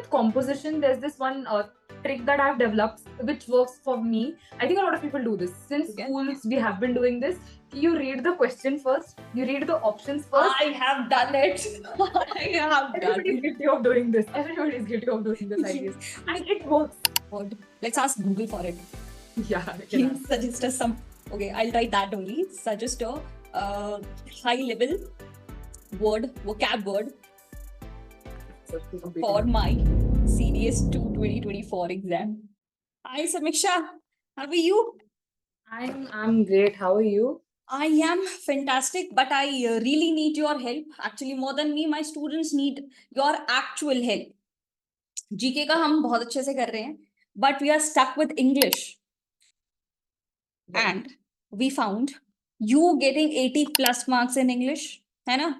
with composition, there's this one trick that I've developed which works for me. I think a lot of people do this. Since schools, we have been doing this. You read the question first, you read the options first. I have done it. I have done Everybody's it. guilty of doing this. Everybody's guilty of doing this, I guess. And it works. Let's ask Google for it. Yeah. Can you suggest us some? Okay, I'll try that only. Suggest a high level vocab word for my CDS 2 2024 exam. Hi Samiksha, how are you? I'm great. How are you? I am fantastic, but I really need your help. Actually, more than me, my students need your actual help. GK का हम बहुत अच्छे से कर रहे हैं, but we are stuck with English. And we found you getting 80 plus marks in English, है ना?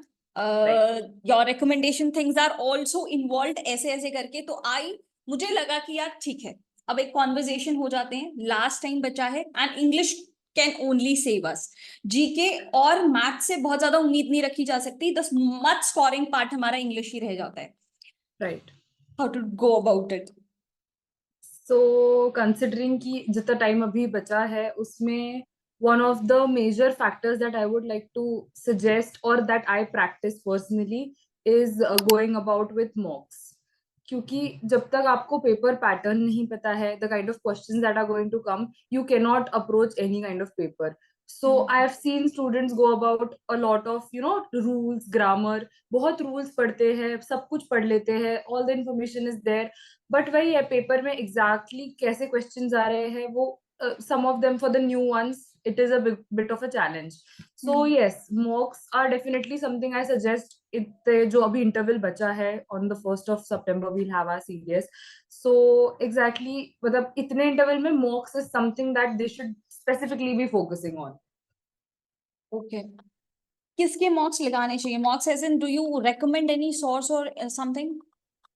Your recommendation things are also involved ऐसे ऐसे करके, तो मुझे लगा कि यार ठीक है, अब एक कॉन्वर्जेशन हो जाते हैं. लास्ट टाइम बचा है and English can only save us. GK और मैथ से बहुत ज्यादा उम्मीद नहीं रखी जा सकती. द मच स्कोरिंग पार्ट हमारा इंग्लिश ही रह जाता है. Right. How to go about it? So considering कि जितना टाइम अभी बचा है उसमें one of the major factors that I would like to suggest or that I practice personally is going about with mocks. क्योंकि जब तक आपको पेपर पैटर्न नहीं पता है, the kind of questions that are going to come, you cannot approach any kind of paper. So I have seen students go about a lot of rules, grammar. बहुत rules पढ़ते हैं, सब कुछ पढ़ लेते हैं, all the information is there. But वही है, पेपर में exactly कैसे questions आ रहे हैं वो some of them for the new ones it is a bit of a challenge. So yes, mocks are definitely something I suggest. जो अभी interval बचा है, on the 1st of September we'll have our CDS. So exactly मतलब इतने interval में mocks is something that they should specifically be focusing on. Okay. किसके mocks लगाने चाहिए? Mocks as in, do you recommend any source और something?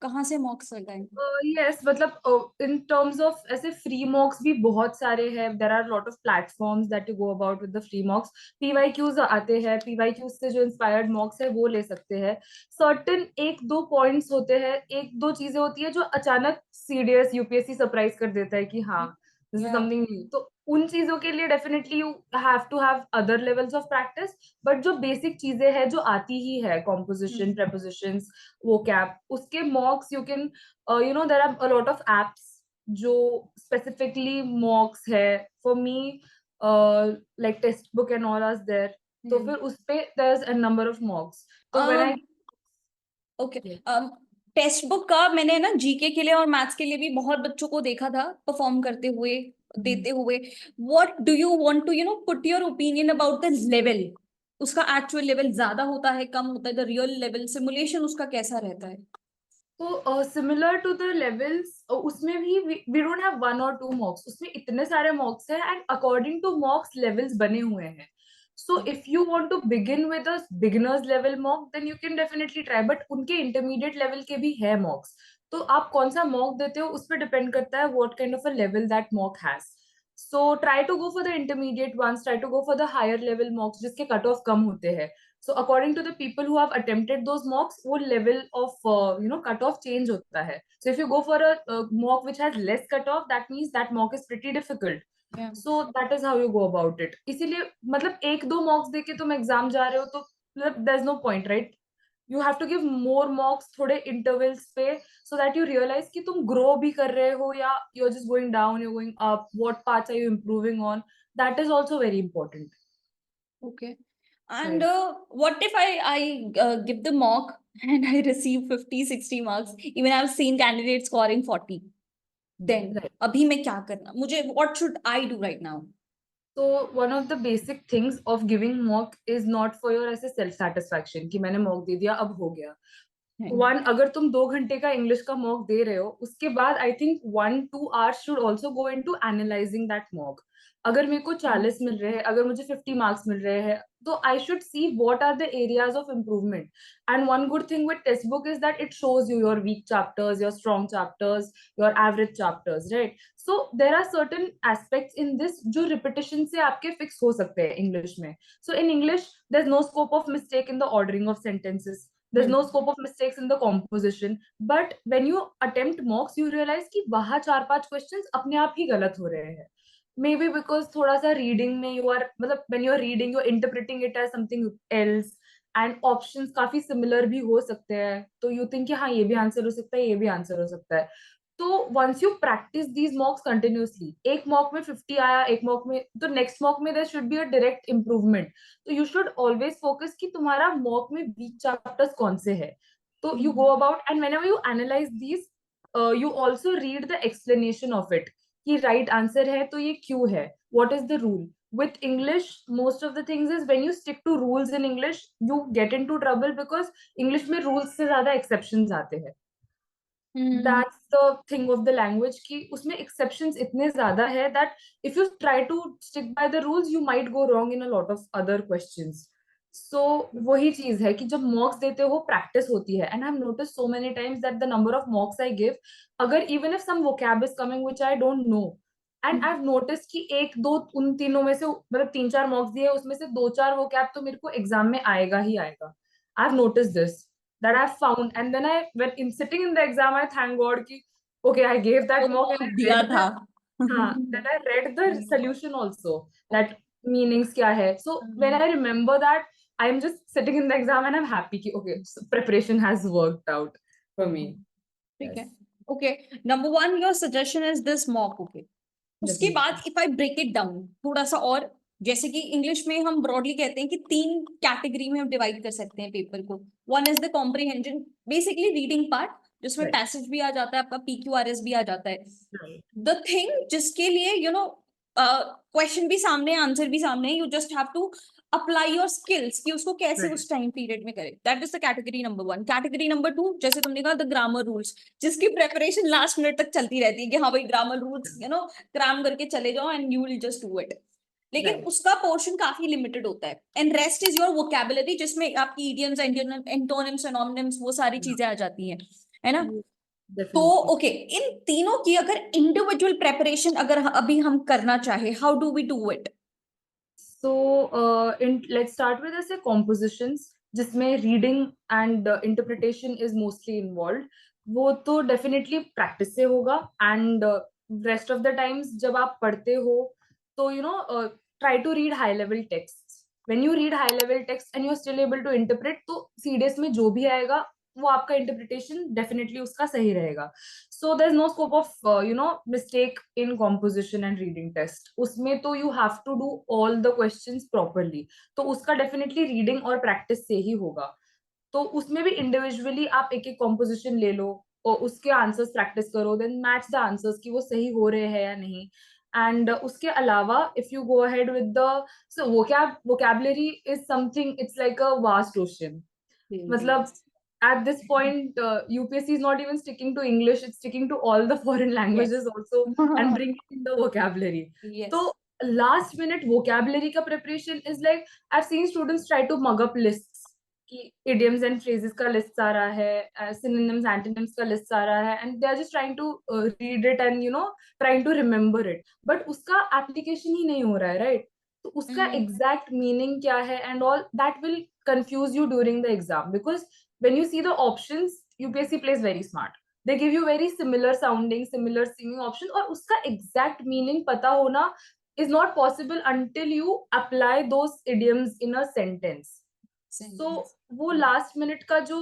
कहाँ से मॉक्स लगाएं? Yes, मतलब in terms of ऐसे free mocks भी बहुत सारे हैं. There are a lot of platforms that you go about with the free mocks. PYQs आते हैं, PYQs से जो inspired mocks है वो ले सकते हैं. Certain एक दो points होते हैं, एक दो चीजें होती है जो अचानक CDS UPSC सरप्राइज कर देता है कि हाँ this is something new. तो उन चीजों के लिए definitely you have to have other levels of practice. But जो basic चीजें हैं जो आती ही है, composition, prepositions, vocab, उसके mocks you can there are a lot of apps जो specifically mocks है. For me like textbook and all are there. तो फिर उस पे there's a number of mocks. तो when I टेक्स्ट बुक का मैंने ना जीके के लिए और मैथ्स के लिए भी बहुत बच्चों को देखा था परफॉर्म करते हुए, देते हुए. What do you want to put your opinion about the level? उसका एक्चुअल लेवल ज्यादा होता है, कम होता है? द रियल लेवल सिमुलेशन उसका कैसा रहता है? तो सिमिलर टू द लेवल्स उसमें भी वी डोंट हैव वन और टू मॉक्स. उसमें इतने सारे मॉक्स हैं and according to mocks levels बने हुए हैं. So if you want to begin with a beginners level mock, then you can definitely try. But उनके intermediate level के भी है mocks. तो आप कौन सा mock देते हो उस पर depend करता है what kind of a level that mock has. So try to go for the intermediate ones. Try to go for the higher level mocks जिसके cut off कम होते हैं. So according to the people who have attempted those mocks, वो level of cut off change होता है. So if you go for a mock which has less cut off, that means that mock is pretty difficult. So that is how you go about it. इसीलिए मतलब एक दो मॉक्स देके तुम exam जा रहे हो तो मतलब there's no point, right? You have to give more mocks थोड़े intervals पे so that you realize कि तुम grow भी कर रहे हो या you're just going down, you're going up. What parts are you improving on? That is also very important. Okay. And what if I give the mock and I receive 50-60 marks? Even I've seen candidates scoring 40. Then अभी मैं क्या करना? मुझे what should I do right now? So one of the basic things of giving mock is not for your ऐसे self satisfaction कि मैंने mock दे दिया अब हो गया. One, अगर तुम 2 घंटे का इंग्लिश का मॉक दे रहे हो उसके बाद I think 1-2 hours should also go into analyzing that mock. अगर मेरे को 40 मिल रहे हैं, अगर मुझे 50 मार्क्स मिल रहे हैं तो I should see what are the areas of improvement. And one good thing with text book is that it shows you your weak chapters, your strong chapters, your average chapters, right? So there are certain aspects in this जो repetition से आपके fix हो सकते हैं English में. So in English there is no scope of mistake in the ordering of sentences. there's no scope of mistakes in the composition. But when you attempt mocks, you realize कि वहाँ 4-5 questions अपने आप ही गलत हो रहे हैं. Maybe because थोड़ा सा reading में you are, मतलब when you're reading, you're interpreting it as something else, and options काफी similar भी हो सकते हैं, तो you think कि हाँ ये भी आंसर हो सकता है, ये भी आंसर हो सकता है. तो once you practice these mocks continuously, एक मॉक में 50 आया, एक मॉक में, तो नेक्स्ट मॉक में there should be a direct improvement. तो you should always focus कि तुम्हारा मॉक में weak chapters कौन से है. तो you go about, and whenever you analyze these, you also read the explanation of it, कि right answer है तो ये क्यों है, what is the rule. With English, most of the things is when you stick to rules in English, you get into trouble because English में rules से ज्यादा exceptions आते हैं. That's the thing of the language कि उसमें exceptions इतने ज्यादा है that if you try to stick by the rules, you might go wrong in a lot of other questions. So वही चीज है कि जब mocks देते हो practice होती है, and I've noticed so many times that the number of mocks I give, अगर even if some vocab is coming which I don't know, and I've noticed कि एक दो उन तीनों में से, मतलब 3-4 mocks दिए, उसमें से 2-4 vocab तो मेरे को एग्जाम में आएगा ही आएगा. I've noticed this, that I've found, and then when in sitting in the exam, I thank God कि okay, I gave that mock and I दिया read था. then I read the solution also, that meanings क्या है. So when I remember that, I'm just sitting in the exam and I'm happy कि okay, so preparation has worked out for me. ठीक है. Yes. Okay, number 1 your suggestion is this mock. Okay, उसके बाद if I break it down थोड़ा सा, और जैसे कि इंग्लिश में हम ब्रॉडली कहते हैं कि 3 कैटेगरी में हम डिवाइड कर सकते हैं पेपर को. One is the comprehension, basically reading part, जिसमें Right. पैसेज भी आ जाता है, आपका PQRS भी आ जाता है. Right. द थिंग जिसके लिए क्वेश्चन भी सामने, आंसर भी सामने, you just have to apply your skills कि उसको कैसे Right. उस टाइम पीरियड में करे. That is the category number 1. Category number 2, जैसे तुमने कहा, द ग्रामर रूल्स, जिसकी प्रेपरेशन लास्ट मिनट तक चलती रहती है कि हाँ भाई ग्रामर रूल्स क्राम करके चले जाओ and you will just do it. लेकिन Right. उसका पोर्शन काफी लिमिटेड होता है, and rest is your vocabulary, जिसमें आपकी इडियम्स, एंटोनिम्स, सिनोनिम्स, वो सारी चीजें आ जाती हैं, है ना. तो Definitely. ओके, इन तीनों की अगर इंडिविजुअल प्रेपरेशन अगर अभी हम करना चाहे, how do we do it? So let's start with ऐसे compositions जिसमें reading and interpretation is mostly involved. वो तो definitely practice से होगा, and rest of the times जब आप पढ़ते हो तो try to read high level texts. When you read high level text and you're still able to interpret, तो CDS में जो भी आएगा वो आपका interpretation definitely उसका सही रहेगा. So there's no scope of mistake in composition and reading test. उसमें तो you have to do all the questions properly. तो उसका definitely reading और practice से ही होगा. तो उसमें भी individually आप एक एक composition ले लो और उसके answers practice करो, then match the answers कि वो सही हो रहे हैं या नहीं. And उसके अलावा if you go ahead with the, so vocabulary is something, it's like a vast ocean. मतलब at this point, UPSC is not even sticking to English, it's sticking to all the foreign languages also, and bringing in the vocabulary. Yes. So last minute vocabulary ka preparation is like, I've seen students try to mug up lists कि idioms and phrases का list आ रहा है, synonyms, antonyms का list आ रहा है, and they are just trying to read it and trying to remember it, but उसका application ही नहीं हो रहा है, right? तो उसका exact meaning क्या है and all that will confuse you during the exam, because when you see the options, UPSC plays very smart. They give you very similar sounding, similar singing options, और उसका exact meaning पता होना is not possible until you apply those idioms in a sentence. So वो last minute का जो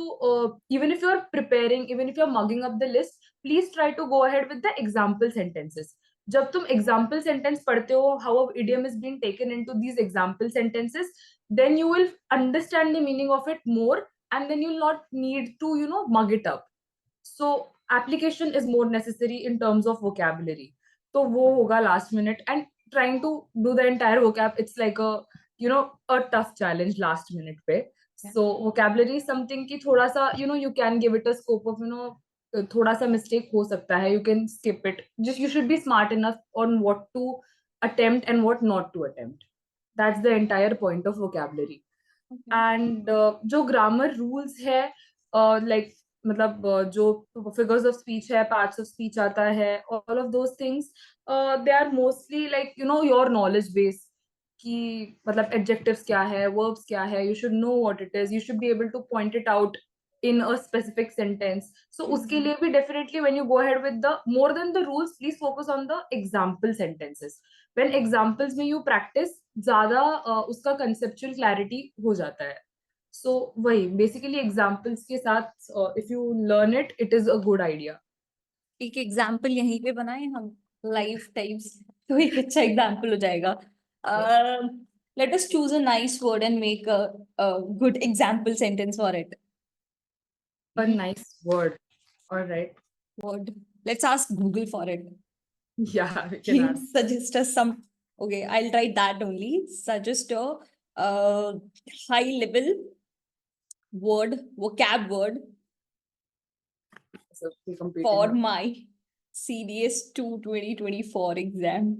even if you're preparing, even if you're mugging up the list, please try to go ahead with the example sentences. जब तुम example sentence पढ़ते हो, how a idiom is being taken into these example sentences, then you will understand the meaning of it more, and then you'll not need to mug it up. So application is more necessary in terms of vocabulary. तो वो होगा last minute, and trying to do the entire vocab, it's like a tough challenge last minute पे. So vocabulary is something कि थोड़ा सा you can give it a scope of थोड़ा सा mistake हो सकता है, you can skip it. Just you should be smart enough on what to attempt and what not to attempt. That's the entire point of vocabulary. And जो grammar rules है, like मतलब जो figures of speech है, parts of speech आता है, all of those things, they are mostly like your knowledge base, कि मतलब adjectives क्या है, verbs क्या है, you should know what it is, you should be able to point it out in a specific sentence. So uske liye bhi definitely when you go ahead with the more than the rules, please focus on the example sentences. When examples में you practice, ज़्यादा उसका conceptual clarity हो जाता है. So वही basically examples के साथ if you learn it, it is a good idea. एक एग्जाम्पल यहीं पे बनाए हम लाइफ टाइप्स, तो एक अच्छा एग्जाम्पल हो जाएगा. Let us choose a nice word and make a good example sentence for it. A nice word. All right. Word. Let's ask Google for it. Yeah, we can ask. Suggest us some. Okay, I'll write that only. Suggest a high level word, vocab word So we completed for now. my CDS 2 2024 exam.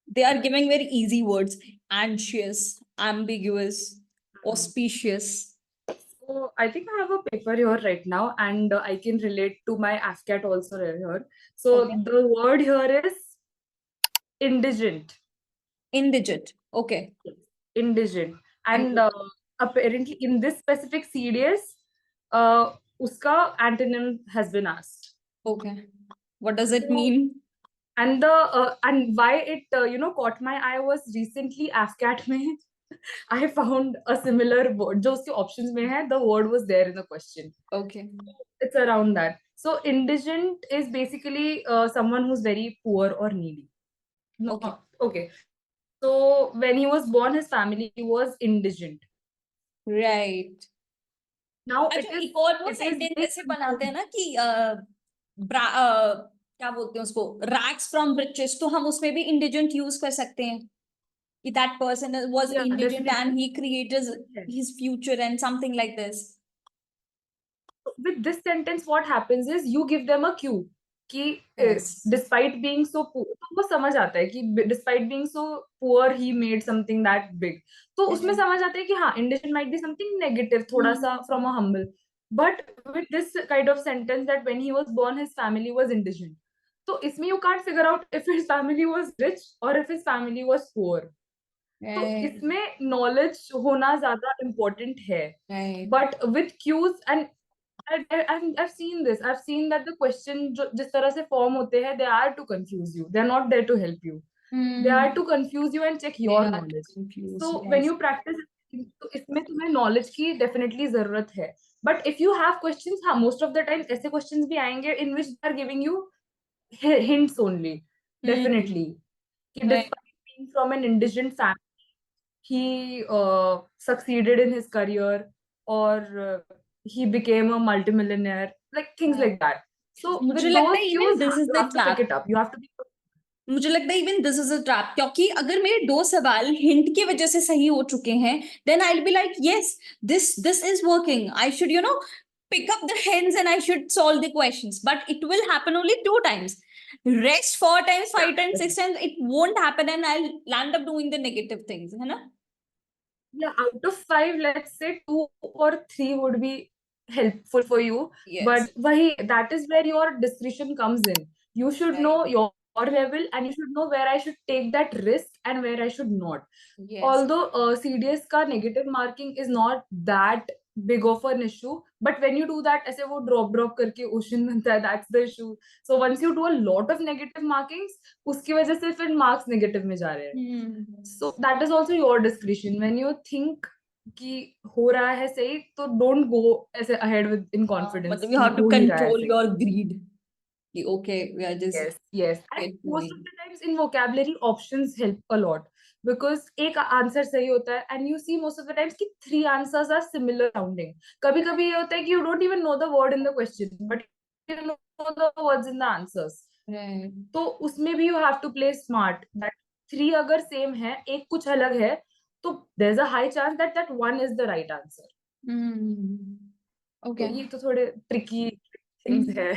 They are giving very easy words: anxious, ambiguous, auspicious. So I think I have a paper here right now, and I can relate to my AFCAT also here. So Okay. the word here is indigent. Indigent. Okay. Indigent. And apparently in this specific CDS, uska antonym has been asked. Okay. What does it So, mean? and why it caught my eye was recently AFCAT में I found a similar word. जो उसके options में है, the word was there in the question. Okay. It's around that. So indigent is basically someone who's very poor or needy. No, Okay. okay. So when he was born, his family was indigent. Right. Now अच्छा, एक और वो sentence ऐसे बनाते हैं ना कि क्या बोलते हैं उसको, रैग्स फ्रॉम रिचेस, तो हम उसमें भी इंडिजेंट यूज कर सकते हैं कि that person was Yeah, indigent definitely. And he created his future and something like this. With this sentence, what happens is you give them a cue कि Yes. despite being so poor, तो वो समझ आता है कि despite being so poor he made something that big. तो उसमें समझ आता है कि हाँ, indigent might be something negative, थोड़ा सा from a humble. But with this kind of sentence that when he was born his family was indigent, तो इसमें you can't figure out if his family was rich or if his family was poor. तो इसमें knowledge होना ज्यादा important है. But with cues and I've seen this. I've seen that the question जो जिस तरह से form होते हैं, they are to confuse you. They're not there to help you. They are to confuse you and check your knowledge. So when you practice, तो इसमें तुम्हें knowledge की definitely जरूरत है. But if you have questions, हाँ, most of the time ऐसे questions भी आएंगे in which they are giving you hints only. Definitely. कि despite being from an indigent family, he succeeded in his career, or he became a multimillionaire, like things like that. So with मुझे लगता those है cues, even this is you the have to pick trap. it up. You have to be. मुझे लगता है even this is a trap, क्योंकि अगर मेरे दो सवाल हिंट की वजह से सही हो चुके हैं, then I will be like yes, this is working, I should pick up the hints and I should solve the questions. But it will happen only 2 times. Rest 4 times, 5 times, 6 times, it won't happen and I'll land up doing the negative things, है ना? Yeah, out of 5, let's say 2 or 3 would be helpful for you. Yes. But that is where your discretion comes in. You should know your level, and you should know where I should take that risk and where I should not. Yes. Although CDS का negative marking is not that big of an issue, but when you do that ऐसे वो drop करके ocean बनता है, that's the issue. So once you do a lot of negative markings, उसकी वजह से फिर marks negative में जा रहे हैं. So that is also your discretion. When you think कि हो रहा है सही, तो don't go ऐसे ahead with in confidence. मतलब you have to control your greed. Okay, we are just yes. And most of the times in vocabulary options help a lot, because एक answer सही होता है and you see most of the times कि 3 answers are similar sounding. कभी कभी ये होता है कि you don't even know the word in the question, but you know the words in the answers. Right. तो उसमें भी you have to play smart. That 3 अगर same है, एक कुछ अलग है, तो there's a high chance that that one is the right answer. Okay. तो ये तो थोड़े tricky things है.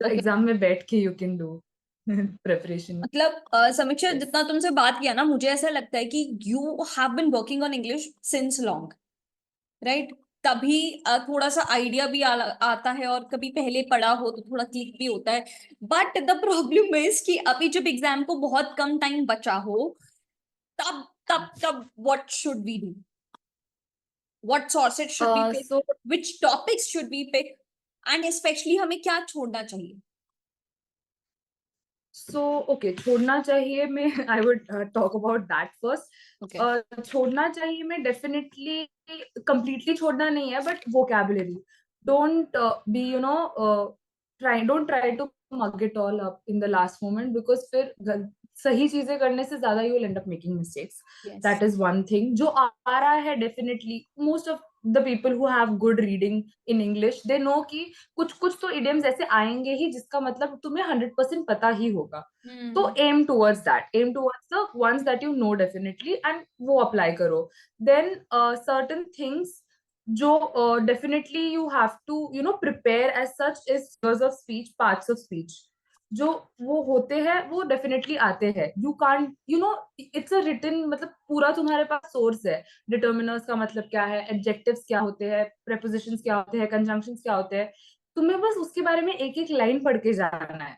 तो एग्जाम में बैठ के यू कैन डू प्रिपरेशन. मतलब समीक्षा, जितना तुमसे बात किया ना, मुझे ऐसा लगता है कि you have been working on English since long, right? तभी थोड़ा सा आइडिया भी आता है, और कभी पहले पढ़ा हो तो थोड़ा क्लिक भी होता है. बट द प्रॉब्लम इज कि अभी जब एग्जाम को बहुत कम टाइम बचा हो, तब तब तब what should we do? what sources should we pick, So which topics should we pick, and especially हमें क्या छोड़ना चाहिए? So okay, छोड़ना चाहिए में I would talk about that first. Okay. छोड़ना चाहिए में definitely completely छोड़ना नहीं है, but vocabulary. Don't be don't try to mug it all up in the last moment, because फिर सही चीजें करने से ज्यादा you will end up making mistakes. Yes. That is one thing. जो आ रहा है definitely most of the people who have good reading in English, they know कि कुछ तो idioms ऐसे आएंगे ही जिसका मतलब तुम्हें 100% पता ही होगा. तो aim towards the ones that you know definitely, and वो apply करो. Then certain things जो definitely you have to prepare as such is figures of speech, parts of speech. जो वो होते हैं वो डेफिनेटली आते हैं. You can't it's a written, मतलब पूरा तुम्हारे पास सोर्स है. डिटर्मिनर्स का मतलब क्या है, एडजेक्टिव्स क्या होते हैं, प्रेपोजिशंस क्या होते हैं, कंजंक्शंस क्या होते हैं. तुम्हें बस उसके बारे में एक एक लाइन पढ़ के जाना है.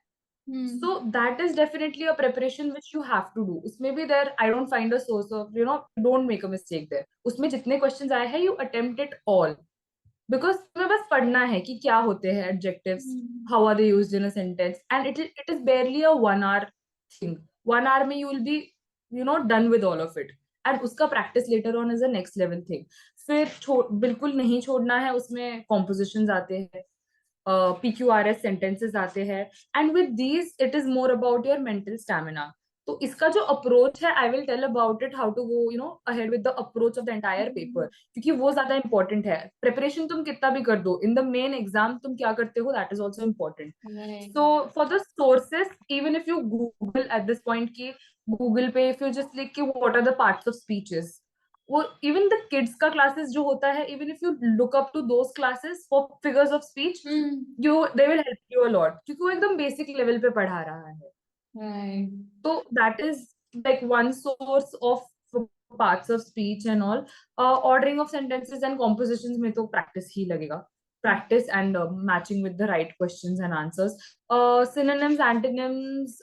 So that is definitely a preparation which you have to do. उसमें भी there I don't find a source of don't make a mistake there. उसमें जितने questions आए हैं you attempt it all, because तुम्हें बस पढ़ना है कि क्या होते हैं adjectives, how are they used in a sentence, and it is barely a 1 hour thing. 1 hour में you will be done with all of it, and उसका practice later on is a next level thing. फिर बिल्कुल नहीं छोड़ना है, उसमें compositions आते हैं, PQRS sentences आते हैं, and with these it is more about your mental stamina. तो इसका जो अप्रोच है, I will tell about it, how to go ahead with the approach of the entire paper, क्योंकि वो ज्यादा इंपॉर्टेंट है. प्रिपरेशन तुम कितना भी कर दो, इन द मेन एग्जाम तुम क्या करते हो, that is also important. So for the sources, even if you Google at this point की गूगल पे इफ यू जस्ट लिख के what are the parts of speeches, वो इवन द किड्स का क्लासेस जो होता है, even if you look up to those classes for figures of speech, they will help you a lot, क्योंकि वो एकदम बेसिक लेवल पे पढ़ा रहा है. So that is like one source of parts of speech and all. Ordering of sentences and compositions में तो practice ही लगेगा. Practice and matching with the right questions and answers. Synonyms, antonyms,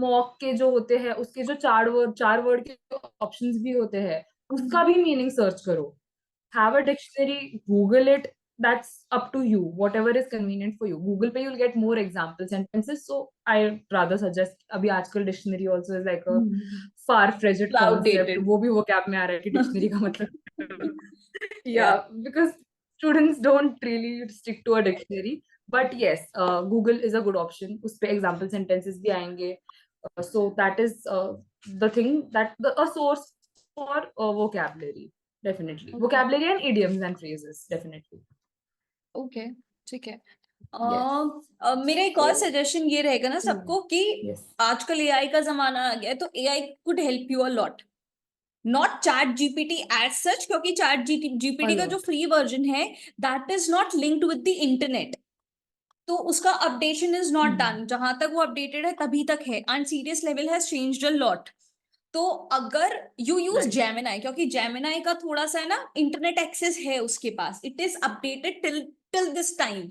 mock के जो होते हैं, उसके जो चार word के options भी होते हैं, उसका भी meaning search करो. Have a dictionary, Google it. That's up to you. Whatever is convenient for you. Google पे you'll get more example sentences. So I rather suggest. अभी आजकल dictionary also is like a far-fetched concept. वो भी vocab में आ रहा है कि dictionary का मतलब. Yeah, because students don't really stick to a dictionary. But yes, Google is a good option. उस पे example sentences भी आएंगे. So that is the thing, that a source for vocabulary. Definitely. Okay. Vocabulary and idioms and phrases, definitely. Okay, ठीक है. Yes. मेरा एक और suggestion ये रहेगा ना सबको कि Yes. आजकल एआई का जमाना आ गया है, तो AI could help you a lot. Not ChatGPT as such, क्योंकि चैट जीपीटी का जो फ्री वर्जन है that is not linked with the internet, तो उसका अपडेशन इज नॉट डन. जहां तक वो अपडेटेड है तभी तक है, and serious level has changed a lot. तो अगर यू यूज जेमिनाई, क्योंकि जेमिनाई का थोड़ा सा है ना इंटरनेट एक्सेस है उसके पास, it is updated till this time.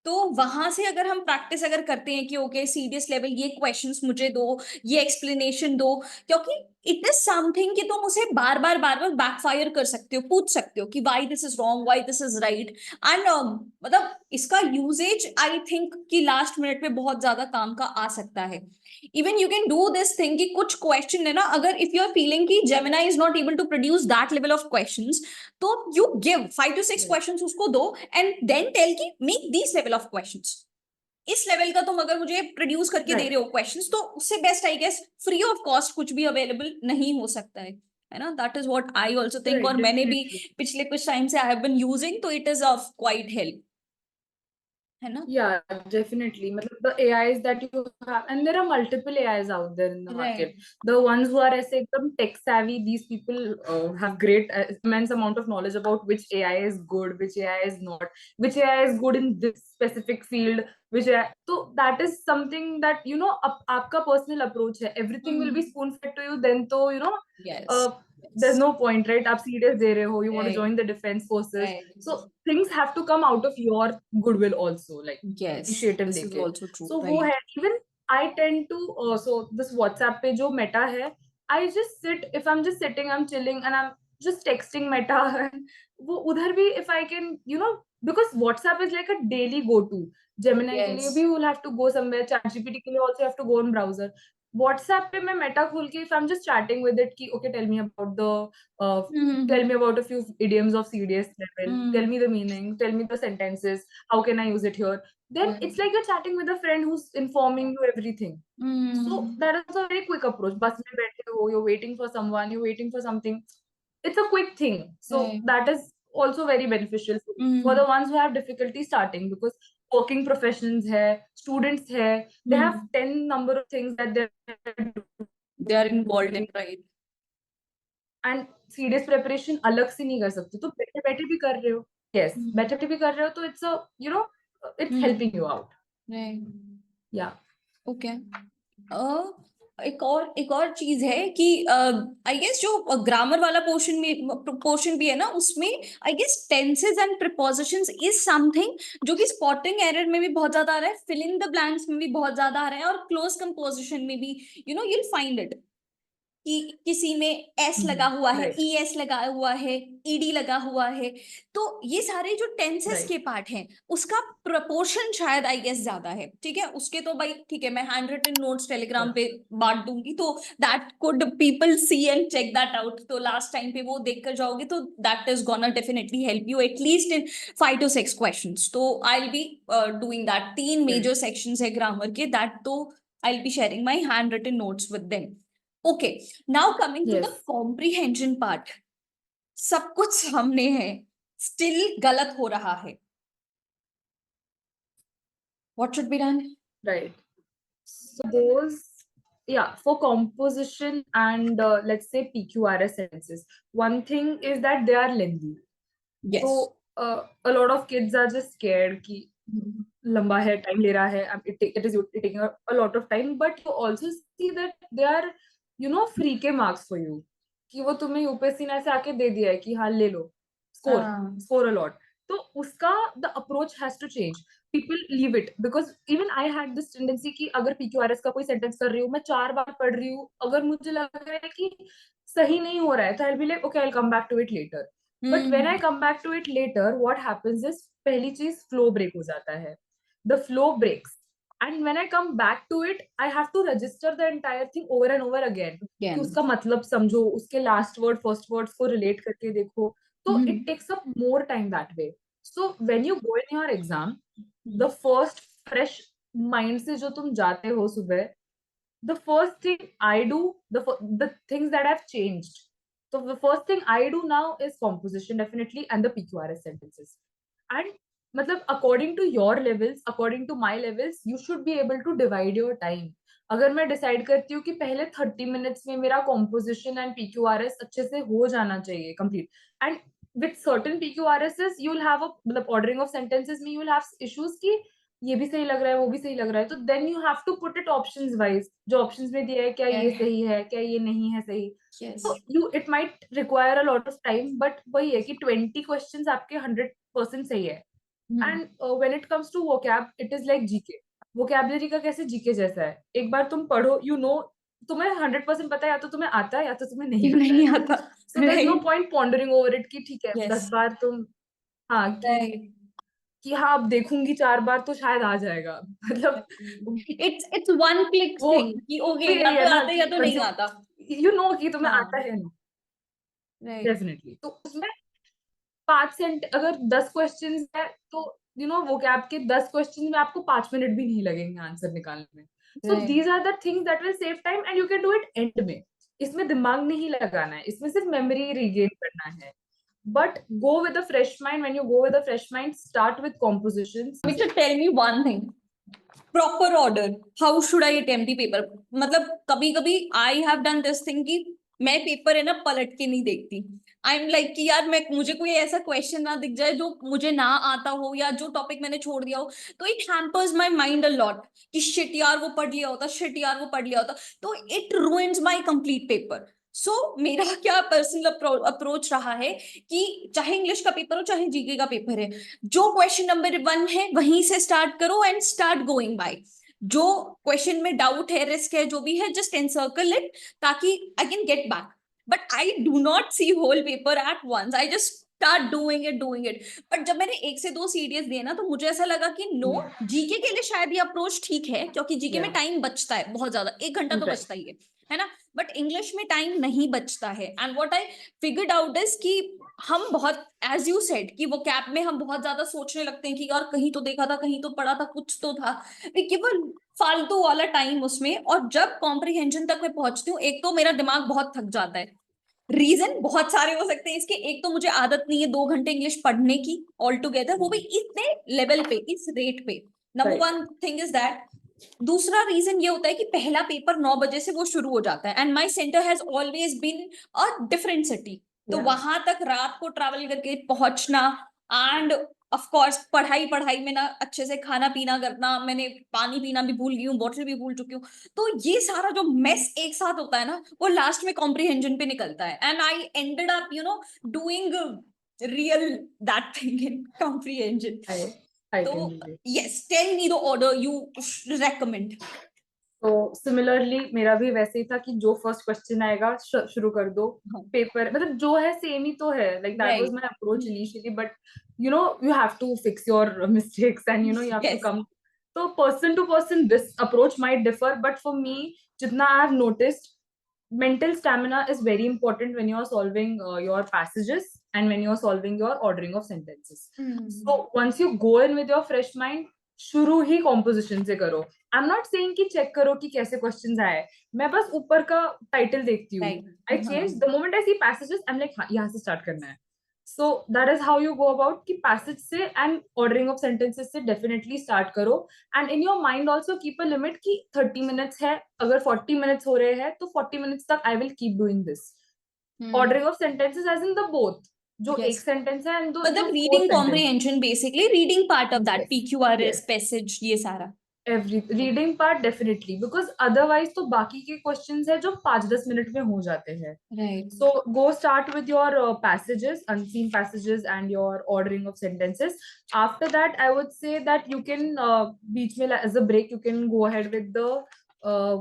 तो वहां से अगर हम प्रैक्टिस अगर करते हैं कि ओके सीरियस लेवल ये क्वेश्चंस मुझे दो, ये एक्सप्लेनेशन दो, क्योंकि इट इज समथिंग कि तुम उसे बार बार बैकफायर कर सकते हो, पूछ सकते हो कि why this is wrong, why this is right. And मतलब इसका यूजेज आई थिंक कि लास्ट मिनट पे बहुत ज्यादा काम का आ सकता है. Even you can do this thing कि कुछ क्वेश्चन है ना, अगर इफ यू आर फीलिंग कि Gemini is not able to produce that level of questions, तो यू गिव 5 to 6 क्वेश्चंस उसको दो एंड देन टेल कि make this level of questions. इस लेवल का तुम अगर मुझे प्रोड्यूस करके दे रहे हो क्वेश्चंस, तो उससे best I guess free of cost कुछ भी अवेलेबल नहीं हो सकता है ना. That is what I also think, और मैंने भी पिछले कुछ टाइम से आई हैव बीन यूजिंग, तो it is of quite help, है ना. Yeah, definitely. मतलब the AIs that you have, and there are multiple AIs out there in the market. The ones who are ऐसे एकदम tech savvy, these people have great immense amount of knowledge about which AI is good, which AI is not, which AI is good in this specific field, which AI. So that is something that आपका personal approach है. Everything will be spoon fed to you. Then तो yes. There's no point, right? आप serious दे रहे हो, you want to join the defense forces. So things have to come out of your goodwill also, like initiative this is also true. So वो है. Even I tend to so this WhatsApp पे जो Meta है, I just sit, if I'm just sitting, I'm chilling, and I'm just texting Meta. वो उधर भी if I can, because WhatsApp is like a daily go-to. Gemini के लिए Yes. भी you will have to go somewhere. ChatGPT के लिए also you have to go on browser. WhatsApp पे मैं Meta खोल के if I'm just chatting with it कि okay tell me about tell me about a few idioms of CDS level. Tell me the meaning. Tell me the sentences. How can I use it here? Then it's like you're chatting with a friend who's informing you everything. So that is a very quick approach. बस में बैठे हो, you're waiting for someone, you're waiting for something. It's a quick thing. So Right. that is also very beneficial for the ones who have difficulty starting, because working professions hai, students hai, they have 10 number of things that They are involved in, right? and serious preparation अलग से नहीं कर सकते, तो बैठे बैठे भी कर रहे हो. Yes, बैठे बैठे भी कर रहे हो, तो it's a, it's helping you out. Right. Yeah. Okay. एक और चीज है कि आई गेस जो ग्रामर वाला पोर्शन भी है ना, उसमें I guess tenses and prepositions is something जो कि स्पॉटिंग एरर में भी बहुत ज्यादा आ रहा है, फिल इन द ब्लैंक्स में भी बहुत ज्यादा आ रहा है, और क्लोज कंपोजिशन में भी you'll find it कि किसी में एस लगा हुआ है, Right. ई एस लगा हुआ है, ईडी लगा हुआ है. तो ये सारे जो टेंसेस Right. के पार्ट हैं, उसका प्रपोर्शन शायद आई गेस ज्यादा है. ठीक है, उसके तो भाई ठीक है, मैं हैंड रिटन नोट्स टेलीग्राम पे बांट दूंगी, तो that could people see and check that out. तो लास्ट टाइम पे वो देख कर जाओगे, तो that is gonna definitely help you at least in 5 to 6 questions. तो I will be doing that. 3 major sections है ग्रामर के, दैट तो I will be sharing my hand written notes with them. Okay, now coming to the Yes. comprehension part. सब कुछ सामने है, still गलत हो रहा है. What should be done? Right. So those, for composition and let's say PQRS sentences, one thing is that they are lengthy. Yes. So a lot of kids are just scared कि लंबा है, time ले रहा है, it is taking a lot of time, but you also see that they are, free के marks for you, कि वो तुम्हें यूपीएससी ने ऐसे आके दे दिया है कि हाँ ले लो, score a lot. तो उसका the approach has to change. People leave it because even I had this tendency कि अगर PQRS का कोई sentence कर रही हूँ, मैं 4 बार पढ़ रही हूँ, अगर मुझे लग रहा है कि सही नहीं हो रहा है, तो I'll be like, okay, I'll come back to it later. But when I come back to it later, what happens is पहली चीज flow break हो जाता है. The flow breaks. And when I come back to it, I have to register the entire thing over and over again. कि उसका मतलब समझो, उसके last word, first words को relate करके देखो. So it takes up more time that way. So when you go in your exam, the first fresh mind से जो तुम जाते हो सुबह, the first thing I do, the things that I've changed. So the first thing I do now is composition definitely and the PQRS sentences. And मतलब according to your levels, according to my levels, you should be able to divide your time. अगर मैं decide करती हूँ कि पहले 30 minutes में मेरा composition and PQRS अच्छे से हो जाना चाहिए complete, and with certain PQRSs you will have a मतलब ऑर्डरिंग ऑफ सेंटेंसेस में you will have issues कि ये भी सही लग रहा है, वो भी सही लग रहा है, तो then you have to put it options wise, जो ऑप्शंस में दिया है क्या ये सही है, क्या ये नहीं है सही. तो you it might require a lot of time, but वही है कि 20 क्वेश्चंस आपके 100% सही है. And when it comes to vocab, it is like GK. Vocabulary का कैसे जीके जैसा है, एक बार तुम पढ़ो, तुम्हें 100% पता है, या तो तुम्हें आता है या तो तुम्हें नहीं आता. So there is no point pondering over it कि ठीक है 10 बार तुम कि हाँ अब देखूंगी 4 बार तो शायद आ जाएगा. मतलब it's one click thing कि ओके या तो आता है या तो नहीं आता. कि तुम्हें आता है नहीं. डेफिनेटली. तो उसमें 5 सेंट अगर 10 क्वेश्चंस है, तो वोकैब के 10 क्वेश्चंस में आपको 5 मिनट भी नहीं लगेंगे आंसर निकालने में. So these are the things that will save time and you can do it end में. इसमें दिमाग नहीं लगाना है, इसमें सिर्फ मेमोरी रिगेन करना है. But go with a fresh mind. When you go with a fresh mind, start with compositions. Victor, tell me one thing. Proper order. How should I attempt the paper? मतलब कभी-कभी I have done this thing कि मैं paper है ना पलट के नहीं देखती. I'm like कि यार मुझे कोई ऐसा क्वेश्चन ना दिख जाए जो मुझे ना आता हो, या जो टॉपिक मैंने छोड़ दिया हो, तो it hampers my mind a lot कि shit यार वो पढ़ लिया होता, shit यार वो पढ़ लिया होता, तो it ruins my complete paper. So मेरा क्या पर्सनल अप्रोच रहा है कि चाहे इंग्लिश का पेपर हो चाहे जीके का पेपर है, जो क्वेश्चन नंबर 1 है वहीं से स्टार्ट करो एंड स्टार्ट गोइंग बाय. जो क्वेश्चन में डाउट है, रिस्क है, जो भी है, जस्ट एनसर्कल इट ताकि I can get back. but I do not see whole paper at once. I just start doing it. But जब मैंने 1 से 2 CDS दिए ना, तो मुझे ऐसा लगा कि नो, जीके के लिए शायद ये अप्रोच ठीक है, क्योंकि जीके में टाइम बचता है बहुत ज्यादा, 1 घंटा तो बचता ही है ना, बट इंग्लिश में टाइम नहीं बचता है. And what I figured out is कि हम बहुत, एज यू सेड, कि वो कैब में हम बहुत ज्यादा सोचने लगते हैं कि यार कहीं तो देखा था, कहीं तो पढ़ा था, कुछ तो था, केवल फालतू वाला टाइम उसमें. और जब कॉम्प्रिहेंशन तक मैं पहुंचती हूँ, एक तो मेरा दिमाग बहुत थक जाता है. रीजन बहुत सारे हो सकते हैं इसके. एक तो मुझे आदत नहीं है 2 घंटे इंग्लिश पढ़ने की ऑल टुगेदर, वो भी इतने लेवल पे, इस रेट पे. Number one thing is that. दूसरा रीजन ये होता है कि पहला पेपर 9 बजे से वो शुरू हो जाता है, and my centre has always been a different city. तो वहां तक रात को ट्रैवल करके पहुंचना, एंड ऑफ कोर्स पढ़ाई में ना अच्छे से खाना पीना करना, मैंने पानी पीना भी भूल गई हूँ, बॉटल भी भूल चुकी हूँ. तो ये सारा जो मेस एक साथ होता है ना, वो लास्ट में कॉम्प्रिहेंशन पे निकलता है. And I ended up doing real that thing in comprehension. I तो can relate. yes, tell me the order you recommend. तो सिमिलरली मेरा भी वैसे ही था कि जो फर्स्ट क्वेश्चन आएगा शुरू कर दो. पेपर मतलब जो है सेम ही तो है, like that was my approach initially, but you have to fix your mistakes and you have to Yes. come. So person to person this approach might differ, but for me jitna I have noticed, mental stamina is very important when you are solving your passages and when you are solving your ordering of sentences. So once you go in with your fresh mind, शुरू ही composition से करो. आई am not saying कि check करो कि कैसे questions आए, मैं बस ऊपर का टाइटल देखती हूँ. I change the moment I see passages, I am like हाँ यहाँ से स्टार्ट करना है. So that is how you go about कि पैसेज से एंड ऑर्डरिंग ऑफ सेंटेंसेस से डेफिनेटली स्टार्ट करो. And in your mind also keep a limit कि 30 मिनट्स है, अगर 40 मिनट्स हो रहे हैं तो 40 मिनट्स तक I will keep doing this. Ordering of sentences as in the both, जो एक सेंटेंस है एंड मतलब reading comprehension, basically reading part of that, PQRS, passage, ये सारा every reading part definitely, because otherwise तो बाकी के क्वेश्चंस है जो 5-10 मिनट में हो जाते हैं. So go start with your passages, unseen passages and your ordering of sentences. After that I would say that you can बीच में as a break you can go ahead with the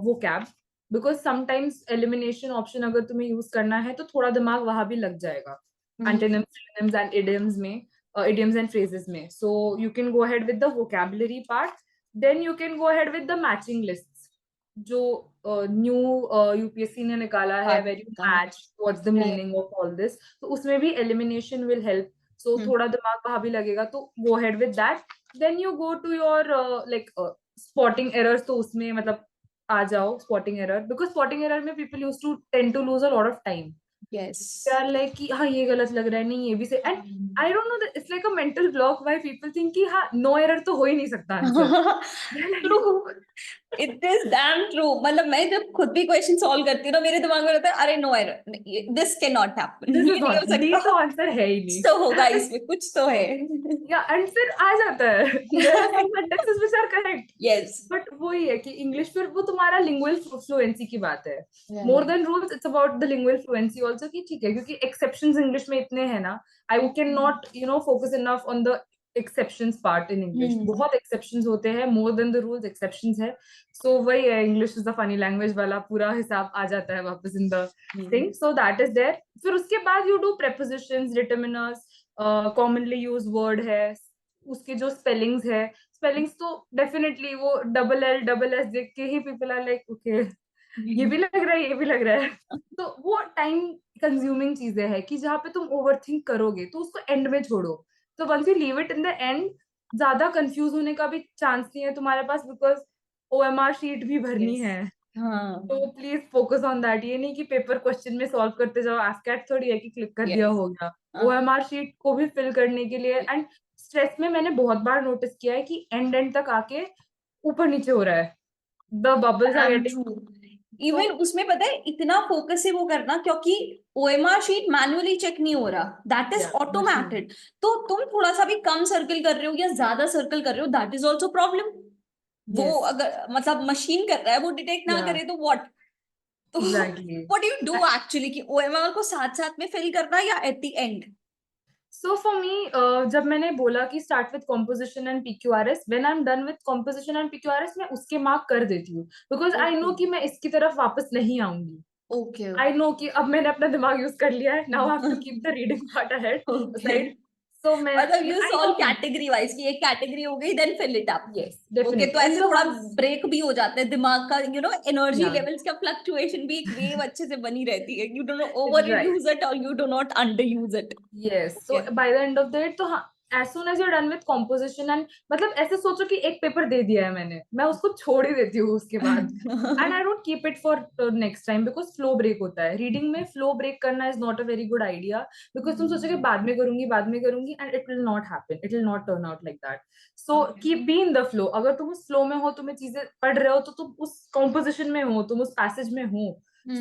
vocab, because sometimes elimination option अगर तुम्हें use करना है तो थोड़ा दिमाग वहां भी लग जाएगा, antonyms, synonyms and idioms में, idioms and phrases में. So you can go ahead with the vocabulary part. Then you can go ahead with the matching lists, जो new UPSC ने निकाला है, where you match what's the meaning of all this. तो उसमें भी elimination will help. So थोड़ा दिमाग वहाँ भी लगेगा, तो go ahead with that. Then you go to your spotting errors. तो उसमें मतलब आ जाओ spotting error, because spotting error में people used to tend to lose a lot of time. Yes. यार लाइक कि हाँ ये गलत लग रहा है, नहीं ये भी सही. And I don't know that it's like a mental block why people think कि हाँ नो एरर तो हो ही नहीं सकता answer. True, it is damn true. मतलब मैं जब खुद भी क्वेश्चन सॉल्व करती हूँ ना, मेरे दिमाग में रहता है अरे no error, this can not happen, ये नहीं हो सकता, तो आंसर है ही नहीं, तो होगा इसमें कुछ तो है. या एंड फिर आ जाता है there are some sentences which are correct. Yes, but वही है कि इंग्लिश फिर वो तुम्हारा लिंगुअल फ्लुएंसी की बात है. More than rules it's about the lingual fluency also, कि ठीक है क्योंकि एक्सेप्शंस इंग्लिश में इतने हैं ना, I can not focus enough on the exceptions part in English. बहुत exceptions होते हैं, more than the rules exceptions है. So वही है, English is the funny language वाला पूरा हिसाब आ जाता है वापस in the thing. So that is there. फिर उसके बाद you do prepositions, determiners, commonly used word है, उसके जो spellings है, spellings तो definitely वो double L double S देख के ही people are like okay ये भी लग रहा है, ये भी लग रहा है. तो वो टाइम कंज्यूमिंग चीजें हैं कि जहाँ पे तुम ओवरथिंक करोगे तो उसको एंड में छोड़ो. तो once you leave it in the end, ज्यादा कंफ्यूज होने का भी चांस नहीं है तुम्हारे पास, बिकॉज OMR शीट भी भरनी है. तो प्लीज फोकस ऑन दैट. ये नहीं कि पेपर क्वेश्चन में सॉल्व करते जाओ, एफकैट थोड़ी है कि क्लिक कर दिया हो गया. OMR शीट को भी फिल करने के लिए, एंड स्ट्रेस में मैंने बहुत बार नोटिस किया है कि एंड तक आके ऊपर नीचे हो रहा है, the bubbles are getting. Even उसमें पता है इतना फोकस है वो करना, क्योंकि OMR शीट मैन्युअली चेक नहीं हो रहा, दैट इज ऑटोमेटेड. तो तुम थोड़ा सा भी कम सर्कल कर रहे हो या ज्यादा सर्कल कर रहे हो, दैट इज ऑल्सो प्रॉब्लम. वो अगर मतलब मशीन कर रहा है, वो डिटेक्ट ना करे तो व्हाट. तो what do you do actually, कि OMR को साथ साथ में फिल करना या at the end? So for me, जब मैंने बोला कि start with composition and PQRS, when I'm done with composition and PQRS मैं उसके मार्क कर देती हूँ, because I know कि मैं इसकी तरफ वापस नहीं आऊंगी. Okay. आई नो कि अब मैंने अपना दिमाग यूज कर लिया है, now I have to keep the reading part ahead Okay. Side. So मैं मतलब you आई solve नो. category wise कि एक category हो गई then fill it up. Yes Okay, definitely. तो ऐसे थोड़ा ब्रेक भी हो जाता है दिमाग का, एनर्जी Yeah. लेवल्स का फ्लक्चुएशन भी एक वेव अच्छे से बनी रहती है. You do not overuse it or you do not underuse it. Yes. So Okay. by the end of the day, तो हाँ, as soon as you're done with composition and मतलब ऐसे सोचो कि एक पेपर दे दिया है मैंने, मैं उसको छोड़ ही देती हूँ उसके बाद. And I don't keep it for next time because flow break होता है. Reading में flow break करना is not a very good idea because तुम सोचोगे बाद में करूंगी and it will not happen. It will not turn out like that. So keep be in the flow. अगर तुम उस flow में हो, तुम्हें चीजें पढ़ रहे हो तो तुम उस composition में हो, तुम उस passage में हो.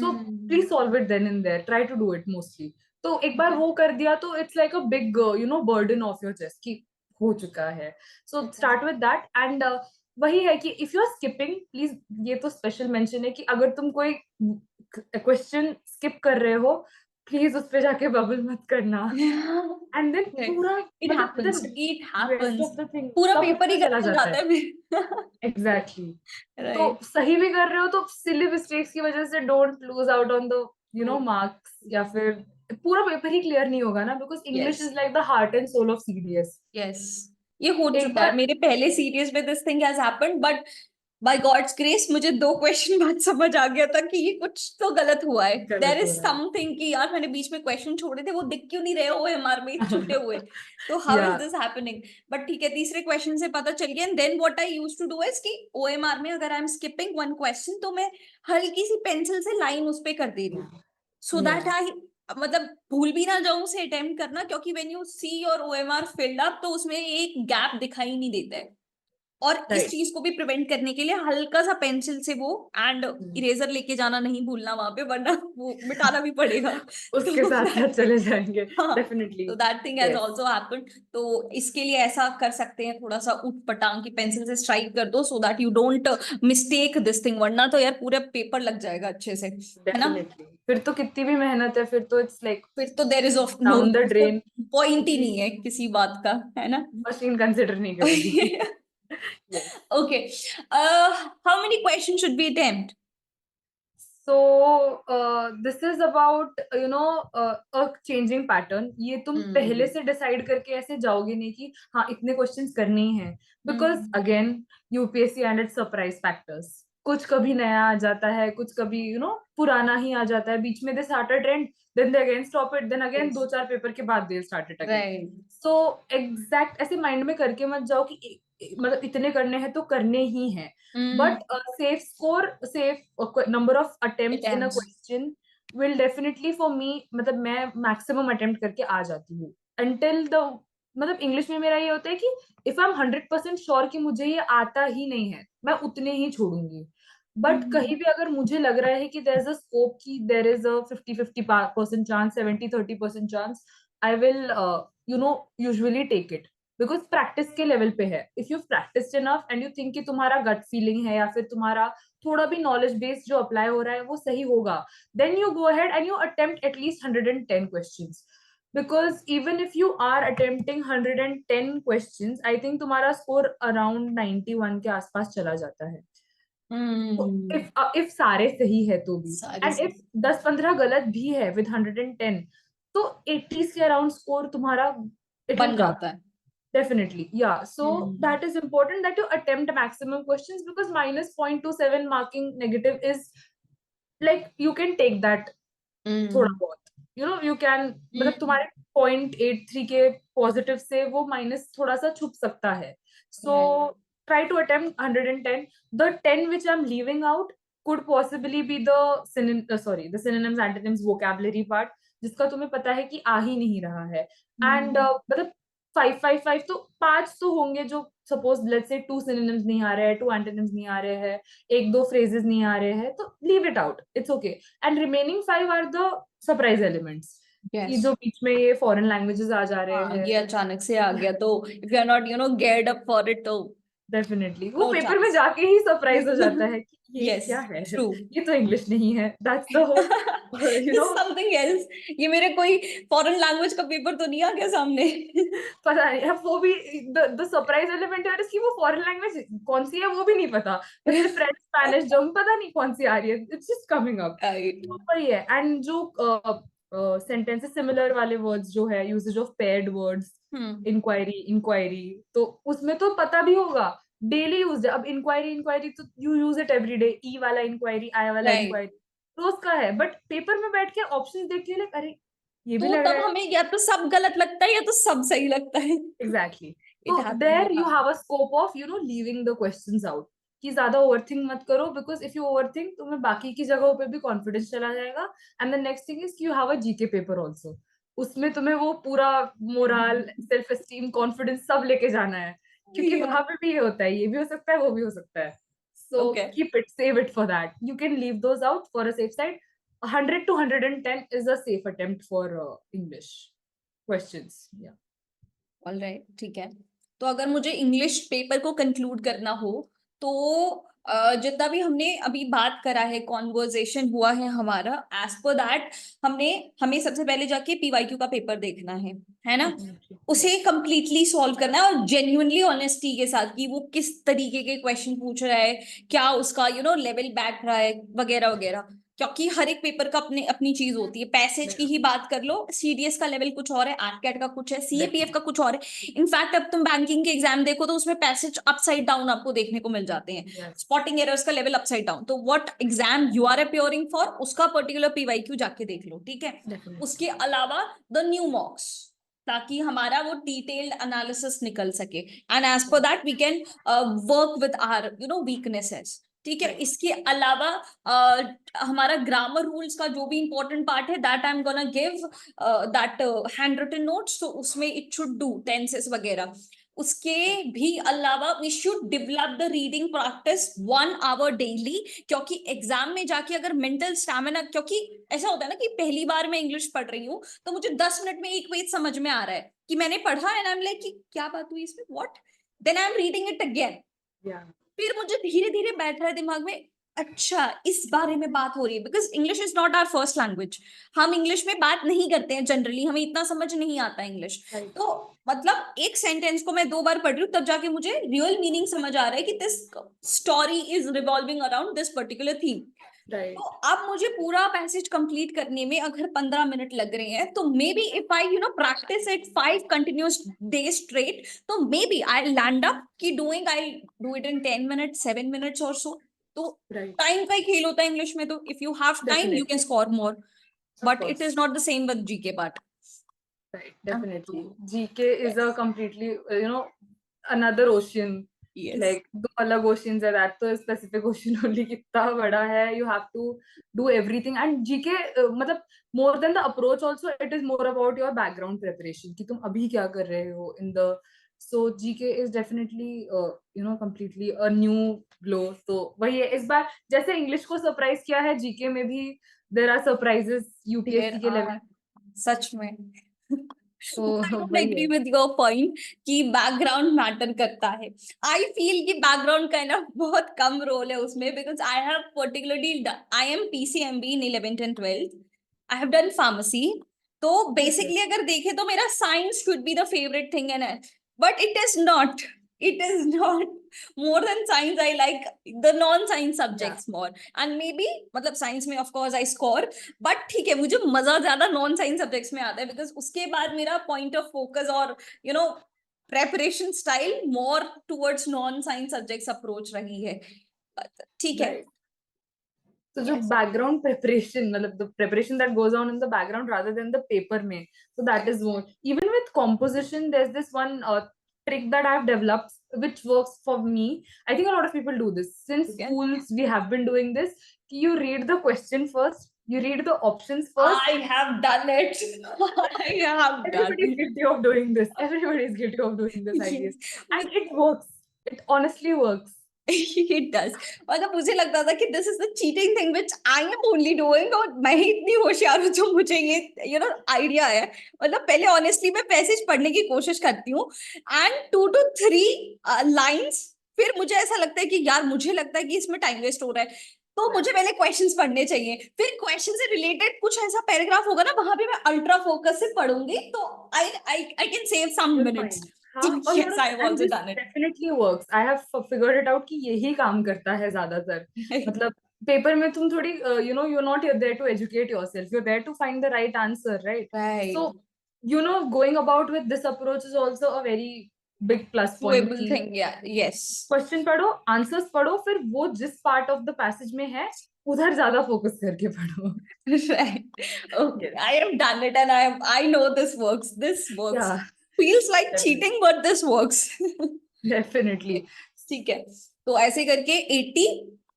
So please solve it then and there. Try to do it mostly. तो एक बार वो कर दिया तो it's like a big burden off your chest कि हो चुका है. So start with that. And वही है कि if you are skipping, please ये तो स्पेशल मेंशन है कि अगर तुम कोई क्वेश्चन स्किप कर रहे हो, प्लीज उस पे जाके बबल मत करना. एंड देन पूरा It happens. It happens. Of the thing पूरा टॉपिक पेपर ही चला गलत हो जाता जाता है. है फिर. एग्जैक्टली. तो Right. सही भी कर रहे हो तो सिली मिस्टेक्स की वजह से don't lose out on the marks, या फिर पूरा पेपर ही क्लियर नहीं होगा ना, because English Yes. Is like the heart and soul of CDS. Yes. ये हो एक चुका है बार मेरे पहले सीरीज में. This thing has happened but by god's grace मुझे 2 क्वेश्चन बाद समझ आ गया था कि ये कुछ तो गलत हुआ है. गलत देयर हो इज रहा है. समथिंग कि यार मैंने बीच में क्वेश्चन छोड़े थे, वो दिख क्यों नहीं रहे ओएमआर में छूटे हुए. तो हाउ इज या दिस हैपनिंग. बट ठीक है, तीसरे क्वेश्चन से पता चल गया. And then what I used to do is कि ओएमआर में अगर I am skipping one question तो मैं हल्की सी पेंसिल से लाइन उस पे कर दे रही हूँ, सो दैट आई मतलब भूल भी ना जाऊं उसे अटेम्प्ट करना. क्योंकि when you see your OMR filled up तो उसमें एक गैप दिखाई नहीं देता है. और इस राइट. चीज को भी प्रिवेंट करने के लिए हल्का सा पेंसिल से वो एंड इरेजर लेके जाना नहीं भूलना वहां पे, वरना वो मिटाना भी पड़ेगा. उसके तो साथ साथ चले जाएंगे. हाँ, डेफिनेटली. तो that thing has also happened. तो इसके लिए ऐसा कर सकते हैं, थोड़ा सा उठ पटांग की पेंसिल से स्ट्राइक कर दो so that you don't mistake this thing. वरना तो यार पूरा पेपर लग जाएगा अच्छे से, है ना. डेफिनेटली. फिर तो कितनी भी मेहनत है, फिर तो इट्स लाइक फिर तो there is of no down the drain. Point ही नहीं है किसी बात का, है ना. मशीन कंसिडर नहीं करेगी. Yes. Okay. How many questions should we attempt? So this is about a changing pattern. ये तुम पहले से डिसाइड करके ऐसे जाओगे नहीं कि हाँ इतने क्वेश्चंस करने ही हैं, because again UPSC and it's surprise factors. कुछ कभी नया आ जाता है, कुछ कभी पुराना ही आ जाता है. बीच में they start a trend, then they again stop it, then again Yes. 2-4 paper के बाद they start it again. Right. So exact ऐसे माइंड में करके मत जाओ कि मतलब इतने करने हैं तो करने ही हैं. But safe number of attempts in a Attempts. question will definitely for me, मतलब मैं maximum attempt करके आ जाती हूँ. Until the मतलब इंग्लिश में मेरा ये होता है कि if I'm 100% sure कि मुझे ये आता ही नहीं है, मैं उतने ही छोड़ूंगी. बट कहीं भी अगर मुझे लग रहा है कि there is a scope कि there is a 50-50% chance, 70-30% chance, I will usually take it. Because practice के लेवल पे है. If you practised enough and you think कि तुम्हारा गट फीलिंग है या फिर तुम्हारा थोड़ा भी नॉलेज बेस्ड जो अप्लाई हो रहा है वो सही होगा, then you go ahead and you attempt at least 110 questions. Because even if you are attempting 110 questions, I think तुम्हारा स्कोर अराउंड 91 के आसपास चला जाता है. इफ सारे सही है तो भी, एंड इफ 10-15 गलत भी है विद 110, तो 80 के अराउंड स्कोर तुम्हारा बन जाता है. Definitely, yeah. So that is important that you attempt maximum questions, because minus 0.27 marking negative is like you can take that थोड़ा बहुत. You can मतलब तुम्हारे 0.83 के पॉजिटिव से वो माइनस थोड़ा सा छुप सकता है. So try to attempt 110. The 10 which I'm leaving out could possibly be the synonyms, antonyms, vocabulary part, जिसका तुम्हें पता है कि आ ही नहीं रहा है. And मतलब 5 तो 5 तो होंगे जो सपोज लेट्स से 2 synonyms नहीं आ रहे हैं, 2 antonyms नहीं आ रहे हैं, 1-2 phrases नहीं आ रहे हैं, तो leave it out, it's okay. And remaining 5 are the surprise elements. कि जो बीच में ये फॉरेन लैंग्वेजेस आ जा रहे हैं, ये अचानक से आ गया तो if you are not geared up for it तो डेफिनेटली वो नो पेपर में चांस। जाके ही सरप्राइज हो जाता है कि ये यस, क्या है, ट्रू। ये तो इंग्लिश नहीं है, that's the whole you know. Something else, ये मेरे कोई फॉरेन लैंग्वेज का पेपर तो नहीं आ गया सामने। पता नहीं अब वो भी, द सरप्राइज एलिमेंट है कि वो फॉरेन लैंग्वेज कौन सी है वो भी नहीं पता, जैसे फ्रेंच स्पेनिश जर्मन पता नहीं कौन सी आ रही है, it's just coming up. Right. तो वही है। एंड जो सेंटेंसेस सिमिलर वाले वर्ड्स जो है, usages of paired words, hmm. Inquiry inquiry, तो उसमें तो पता भी होगा, डेली यूज है। अब इंक्वायरी इंक्वायरी तो you use it every day, E वाला इंक्वायरी, आई वाला राइट। इंक्वायरी रोज का है, बट पेपर में बैठ के ऑप्शंस देख के लाइक अरे ये भी तो लग रहा तब है। हमें या तो सब गलत लगता है या तो सब सही लगता है। एग्जैक्टली इट तो happens. There you have a scope of leaving the questions out, कि ज्यादा ओवरथिंक मत करो, बिकॉज इफ यू ओवरथिंक तुम्हें बाकी की जगहों पे भी कॉन्फिडेंस चला जाएगा। And the next thing is you have a GK paper also, उसमें तुम्हें वो पूरा मोरल, सेल्फ एस्टीम, कॉन्फिडेंस सब लेके जाना है, क्योंकि वहां पे भी ये होता है, ये भी हो सकता है वो भी हो सकता है। So okay. Keep it, save it for that, you can leave those out for a safe side. 100 to 110 is a safe attempt for English questions. Yeah. Alright, ठीक है। तो अगर मुझे इंग्लिश पेपर को कंक्लूड करना हो, तो जितना भी हमने अभी बात करा है, कॉन्वर्जेशन हुआ है हमारा, एज पर दैट हमें सबसे पहले जाके पीवाईक्यू का पेपर देखना है ना? Definitely. उसे कंप्लीटली सॉल्व करना है और जेन्युइनली ऑनेस्टी के साथ कि वो किस तरीके के क्वेश्चन पूछ रहा है, क्या उसका लेवल बैठ रहा है, वगैरह वगैरह। क्योंकि हर एक पेपर का अपनी अपनी चीज होती है। पैसेज की Yeah. ही बात कर लो, सीडीएस का लेवल कुछ और है, आर्टकैट का कुछ है, सीएपीएफ Definitely. का कुछ और है। इनफैक्ट अब तुम बैंकिंग के एग्जाम देखो तो उसमें पैसेज अपसाइड डाउन आपको देखने को मिल जाते हैं। Yes. स्पॉटिंग एरर्स का लेवल अपसाइड डाउन। तो what exam you are appearing for, उसका पर्टिकुलर पीवाईक्यू जाके देख लो, ठीक है? Definitely. उसके अलावा द न्यू मॉक्स, ताकि हमारा वो डिटेल्ड एनालिसिस निकल सके, and as per that we can work with our weaknesses, ठीक है? Right. इसके अलावा हमारा ग्रामर रूल्स का जो भी इंपॉर्टेंट पार्ट है, that I am gonna give that hand written notes, तो उसमें इट शुड डू टेंसेस वगैरह। उसके भी अलावा we should develop the reading practice 1 hour daily, क्योंकि एग्जाम में जाके अगर मेंटल स्टैमिना, क्योंकि ऐसा होता है ना कि पहली बार मैं इंग्लिश पढ़ रही हूँ तो मुझे 10 मिनट में एक पेज समझ में आ रहा है कि मैंने पढ़ा, एंड आई एम लाइक कि क्या बात हुई इसमें, what, then I am reading it again. Yeah. फिर मुझे धीरे धीरे बैठ रहा है दिमाग में, अच्छा इस बारे में बात हो रही है, because English is not our first language. हम इंग्लिश में बात नहीं करते हैं जनरली, हमें इतना समझ नहीं आता इंग्लिश। Right. तो मतलब एक सेंटेंस को मैं 2 बार पढ़ रही हूँ तब जाके मुझे रियल मीनिंग समझ आ रहा है कि this story is revolving around this particular theme. Right. तो अब मुझे पूरा पैसेज कंप्लीट करने में अगर 15 मिनट लग रहे हैं, तो maybe if I practice it 5 continuous days straight, तो maybe I land up की डूइंग, I do it in 10 minutes, 7 minutes और सो। तो Right. टाइम का ही खेल होता है इंग्लिश में, तो if you have time you can Definitely. Score more, Of but it course. Is not the same with GK part. Right. Definitely. GK is a completely, another ocean. Yes. Like दो अलग oceans है, that तो specific ocean only कितना बड़ा है, you have to do everything. And GK मतलब more than the approach also, it is more about your background preparation, कि तुम अभी क्या कर रहे हो in the, so GK is definitely completely a new glow. तो वही है, इस बार जैसे इंग्लिश को सरप्राइज किया है, जीके में भी there are surprises there UPSC के लेवल। आर, सच में। तो I don't वही agree है। with your point कि बैकग्राउंड मैटर करता है। आई फील कि बैकग्राउंड का ना बहुत कम रोल है उसमें, because I have particularly, I am PCMB in 11th and 12th, I have done pharmacy. तो Okay. बेसिकली अगर देखे तो मेरा science should be the favourite thing in it, but it is not, it is not. More than science I like the non science Yeah. Subjects more, and may be मतलब science में of course I score, but ठीक है, मुझे मजा ज्यादा non science subjects में आता है, बिकॉज उसके बाद मेरा पॉइंट ऑफ फोकस और preparation style more towards non science subjects approach रही है। But ठीक है। Right. तो जो Yes. बैकग्राउंड प्रिपरेशन, मतलब the preparation that goes on in the background rather than the paper में, so that is one. Even with composition, there's this one trick that I've developed which works for me. I think a lot of people do this since ठीक है। schools, we have been doing this. You read the question first, you read the options first. I have done it. I have done Everybody is it. guilty of doing this, everybody is guilty of doing this, I guess. Yes. And it works, it honestly works. It does. मतलब मुझे लगता था कि this is the cheating thing which I am only doing, और मैं ही इतनी होशियार हूँ जो मुझे ये आइडिया है। मतलब पहले ऑनेस्टली मैं पैसेज पढ़ने की कोशिश करती हूँ, एंड 2 to 3 लाइंस, फिर मुझे ऐसा लगता है कि यार मुझे लगता है कि इसमें टाइम वेस्ट हो रहा है, तो मुझे पहले क्वेश्चंस पढ़ने चाहिए, फिर क्वेश्चन से रिलेटेड कुछ ऐसा पैराग्राफ होगा ना, वहां पे मैं अल्ट्रा फोकस से पढ़ूंगी, तो I can save some You're minutes. fine. हाँ, और Yes, I have and also this done it. definitely works. I have figured it out कि यही काम करता है ज्यादातर. मतलब पेपर में तुम थोड़ी you're not there to educate yourself. You're there to find the right answer, right? Right. So going about with this approach is also a very big plus point. Doable कि thing, yeah, yes. क्वेश्चन पढ़ो, answers पढ़ो, फिर वो जिस part of the passage में है उधर ज्यादा फोकस करके पढ़ो. Right. Okay, I have done it and I know this works. This works. Yeah, Feels like definitely. cheating, but this works. Definitely. ठीक है, तो ऐसे करके 80,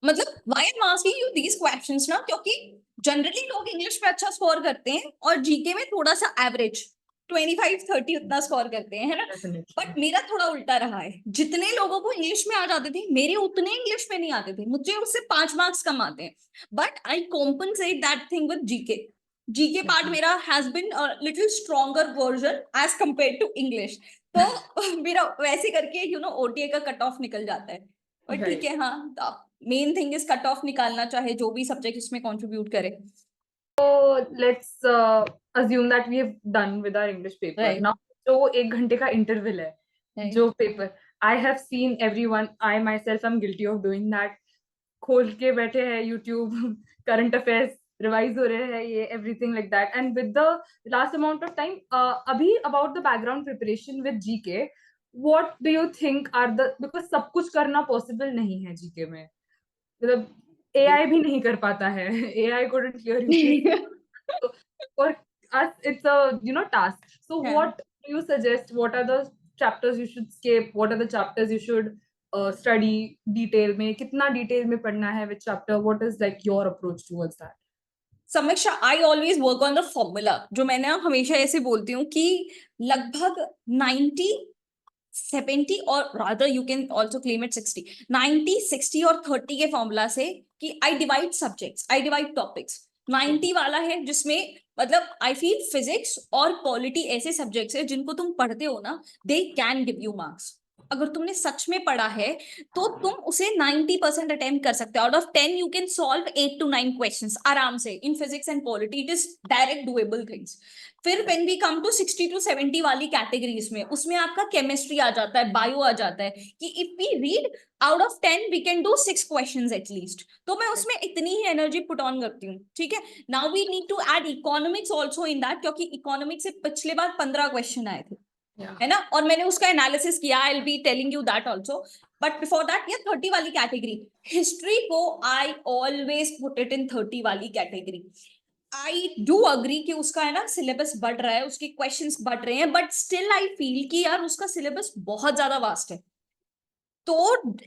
मतलब why I'm asking you these questions ना, क्योंकि जनरली लोग इंग्लिश में अच्छा स्कोर करते हैं और जीके में थोड़ा सा एवरेज 25-30 उतना स्कोर करते हैं, है ना. Definitely. बट मेरा थोड़ा उल्टा रहा है, जितने लोगों को इंग्लिश में आ जाते थे मेरे उतने इंग्लिश में नहीं आते थे, मुझे उससे 5 मार्क्स कम आते हैं. But I compensate that thing with GK. GK part मेरा has been little stronger version as compare to English. तो मेरा वैसे करके ओटीए का कट ऑफ निकल जाता है. और Right. ठीक है, हाँ, main thing is cut off निकालना, चाहे जो भी सब्जेक्ट इसमें कंट्रीब्यूट करे. So let's assume that we have done with our English paper. Right. Now, जो 1 घंटे का interval है, Right. जो paper, I have seen everyone, I myself am guilty of doing that. खोल के बैठे हैं YouTube, current affairs, revise हो रहे हैं ये, everything like that. And with the last amount of time, अभी about the background preparation with GK, what do you think are the, because सब कुछ करना possible नहीं है GK में. मतलब AI भी नहीं कर पाता है. AI couldn't clear UPSC. So for us, it's a task. So Yeah. what do you suggest? What are the chapters you should skip? What are the chapters you should study detail में? कितना detail में पढ़ना है which chapter? What is like your approach towards that? समीक्षा, I always work on the formula. जो मैं ना हमेशा ऐसे बोलती हूँ कि लगभग 90-70, और rather you can also claim it 60, 90-60 और 30 के फॉर्मूला से, कि I divide subjects, I divide topics. 90 वाला है जिसमें मतलब आई फील फिजिक्स और पॉलिटी ऐसे सब्जेक्ट्स है जिनको तुम पढ़ते हो ना, they can give you marks. अगर तुमने सच में पढ़ा है तो तुम उसे 90% अटेम्प्ट कर सकते हो. Out of 10 you can solve 8 to 9 questions आराम से in physics and polity. It is direct doable things. फिर when we come to 60 to 70 वाली कैटेगरीज में, उसमें आपका केमिस्ट्री आ जाता है, बायो आ जाता है, कि if we read out of 10 we can do 6 questions at least. तो मैं उसमें इतनी ही एनर्जी पुट ऑन करती हूँ. ठीक है, now we need to add economics also in that, क्योंकि इकोनॉमिक्स से पिछले बार 15 क्वेश्चन आए थे, है ना, और मैंने उसका एनालिसिस किया. आई will be telling you that also. But before that, ये 30 वाली कैटेगरी, हिस्ट्री को I always put it in 30 वाली कैटेगरी. आई डू अग्री कि उसका है ना सिलेबस बढ़ रहा है, उसके क्वेश्चंस बढ़ रहे हैं, बट स्टिल आई फील कि यार उसका सिलेबस बहुत ज्यादा वास्ट है. तो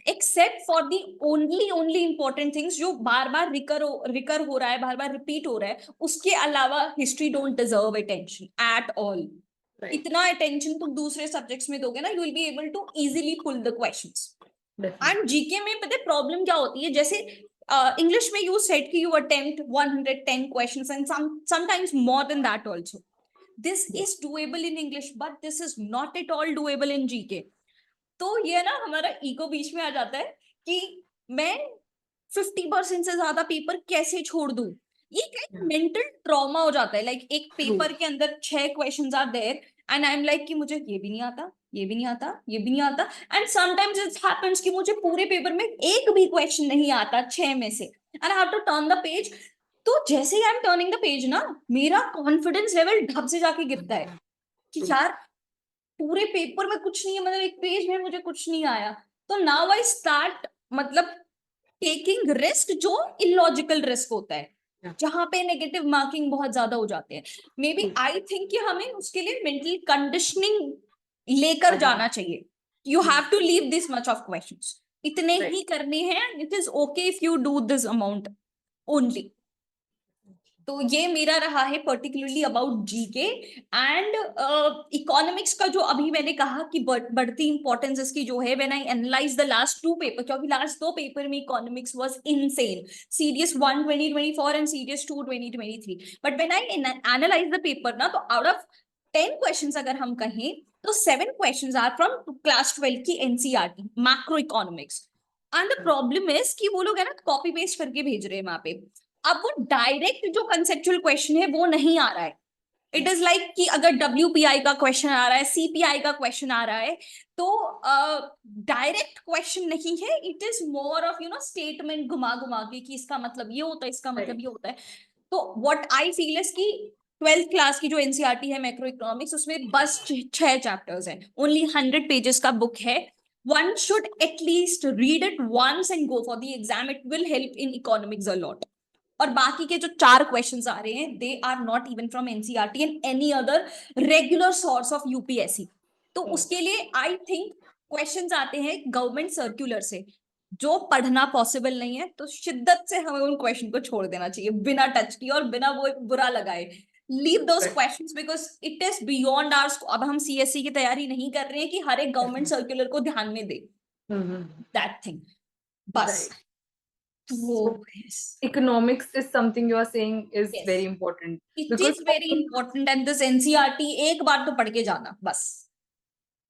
except for the only important things जो बार बार रिकर हो रहा है, बार बार रिपीट हो रहा है, उसके अलावा history don't deserve attention at all. इतना अटेंशन तुम दूसरे सब्जेक्ट्स में दोगे ना, you will be able to easily pull the questions. And GK में पता है प्रॉब्लम क्या होती है, जैसे इंग्लिश में यू सेड कि you attempt 110 questions and sometimes more than that also. This is doable in English, but this is not at all doable in GK. तो ये ना हमारा ईगो बीच में आ जाता है कि मैं 50% से ज्यादा पेपर कैसे छोड़ दूं. ये एक मेंटल ट्रॉमा हो जाता है. लाइक एक पेपर के अंदर 6 questions are there and I am like कि मुझे ये भी नहीं आता, ये भी नहीं आता, ये भी नहीं आता. एंड समटाइम्स इट हैपेंस कि मुझे पूरे पेपर में एक भी क्वेश्चन नहीं आता 6 में से, and I have to turn the page. तो जैसे ही I am turning the page ना, मेरा कॉन्फिडेंस लेवल ढब से जाके गिरता है कि यार पूरे पेपर में कुछ नहीं है, मतलब एक पेज में मुझे कुछ नहीं आया. तो नाउ आई स्टार्ट मतलब टेकिंग रिस्क, जो इलॉजिकल रिस्क होता है, जहां पे नेगेटिव मार्किंग बहुत ज्यादा हो जाते हैं. मे बी आई थिंक कि हमें उसके लिए मेंटल कंडीशनिंग लेकर जाना चाहिए. You have to leave this much of questions, इतने ही करने हैं. It is okay if you do this amount only. तो ये मेरा रहा है particularly about GK. And economics का जो अभी मैंने कहा कि बढ़ती इंपॉर्टेंस इसकी जो है, when I analyse the last 2 paper, क्योंकि लास्ट 2 पेपर में economics was insane, CDS 1 2024 and CDS 2 2023. But when I analyse the paper ना, तो आउट ऑफ 10 क्वेश्चंस अगर हम कहें, तो 7 क्वेश्चंस आर फ्रॉम क्लास 12 की NCERT macro economics. And the problem is कि वो लोग है ना कॉपी पेस्ट करके भेज रहे हैं वहां पे। अब वो डायरेक्ट जो कंसेप्चुअल क्वेश्चन है वो नहीं आ रहा है। इट इज लाइक कि अगर WPI का क्वेश्चन आ रहा है, CPI का क्वेश्चन आ रहा है, तो डायरेक्ट क्वेश्चन नहीं है। It is more of statement घुमा घुमा के कि इसका मतलब ये होता है, इसका मतलब ये होता है। तो व्हाट आई फील इज कि 12th क्लास की जो एनसीईआरटी है मैक्रो इकोनॉमिक्स, उसमें बस 6 चैप्टर्स हैं, ओनली 100 पेजेस का बुक है। One should at least read it once and go for the exam, it will help in economics a lot. और बाकी के जो 4 क्वेश्चंस आ रहे हैं they are not even from NCERT and any other regular source of UPSC. तो उसके लिए आई थिंक क्वेश्चंस आते हैं गवर्नमेंट सर्कुलर से, जो पढ़ना पॉसिबल नहीं है, तो शिद्दत से हमें उन क्वेश्चन को छोड़ देना चाहिए बिना टच किए और बिना वो बुरा लगाए। Leave those questions because it is beyond our. अब हम सीएससी की तैयारी नहीं कर रहे हैं कि हर एक गवर्नमेंट सर्कुलर को ध्यान में दे दैट थिंग बस। So वो yes. economics is something you are saying is Yes. very important It because is very important and this NCERT एक बार तो पढ़ के जाना बस।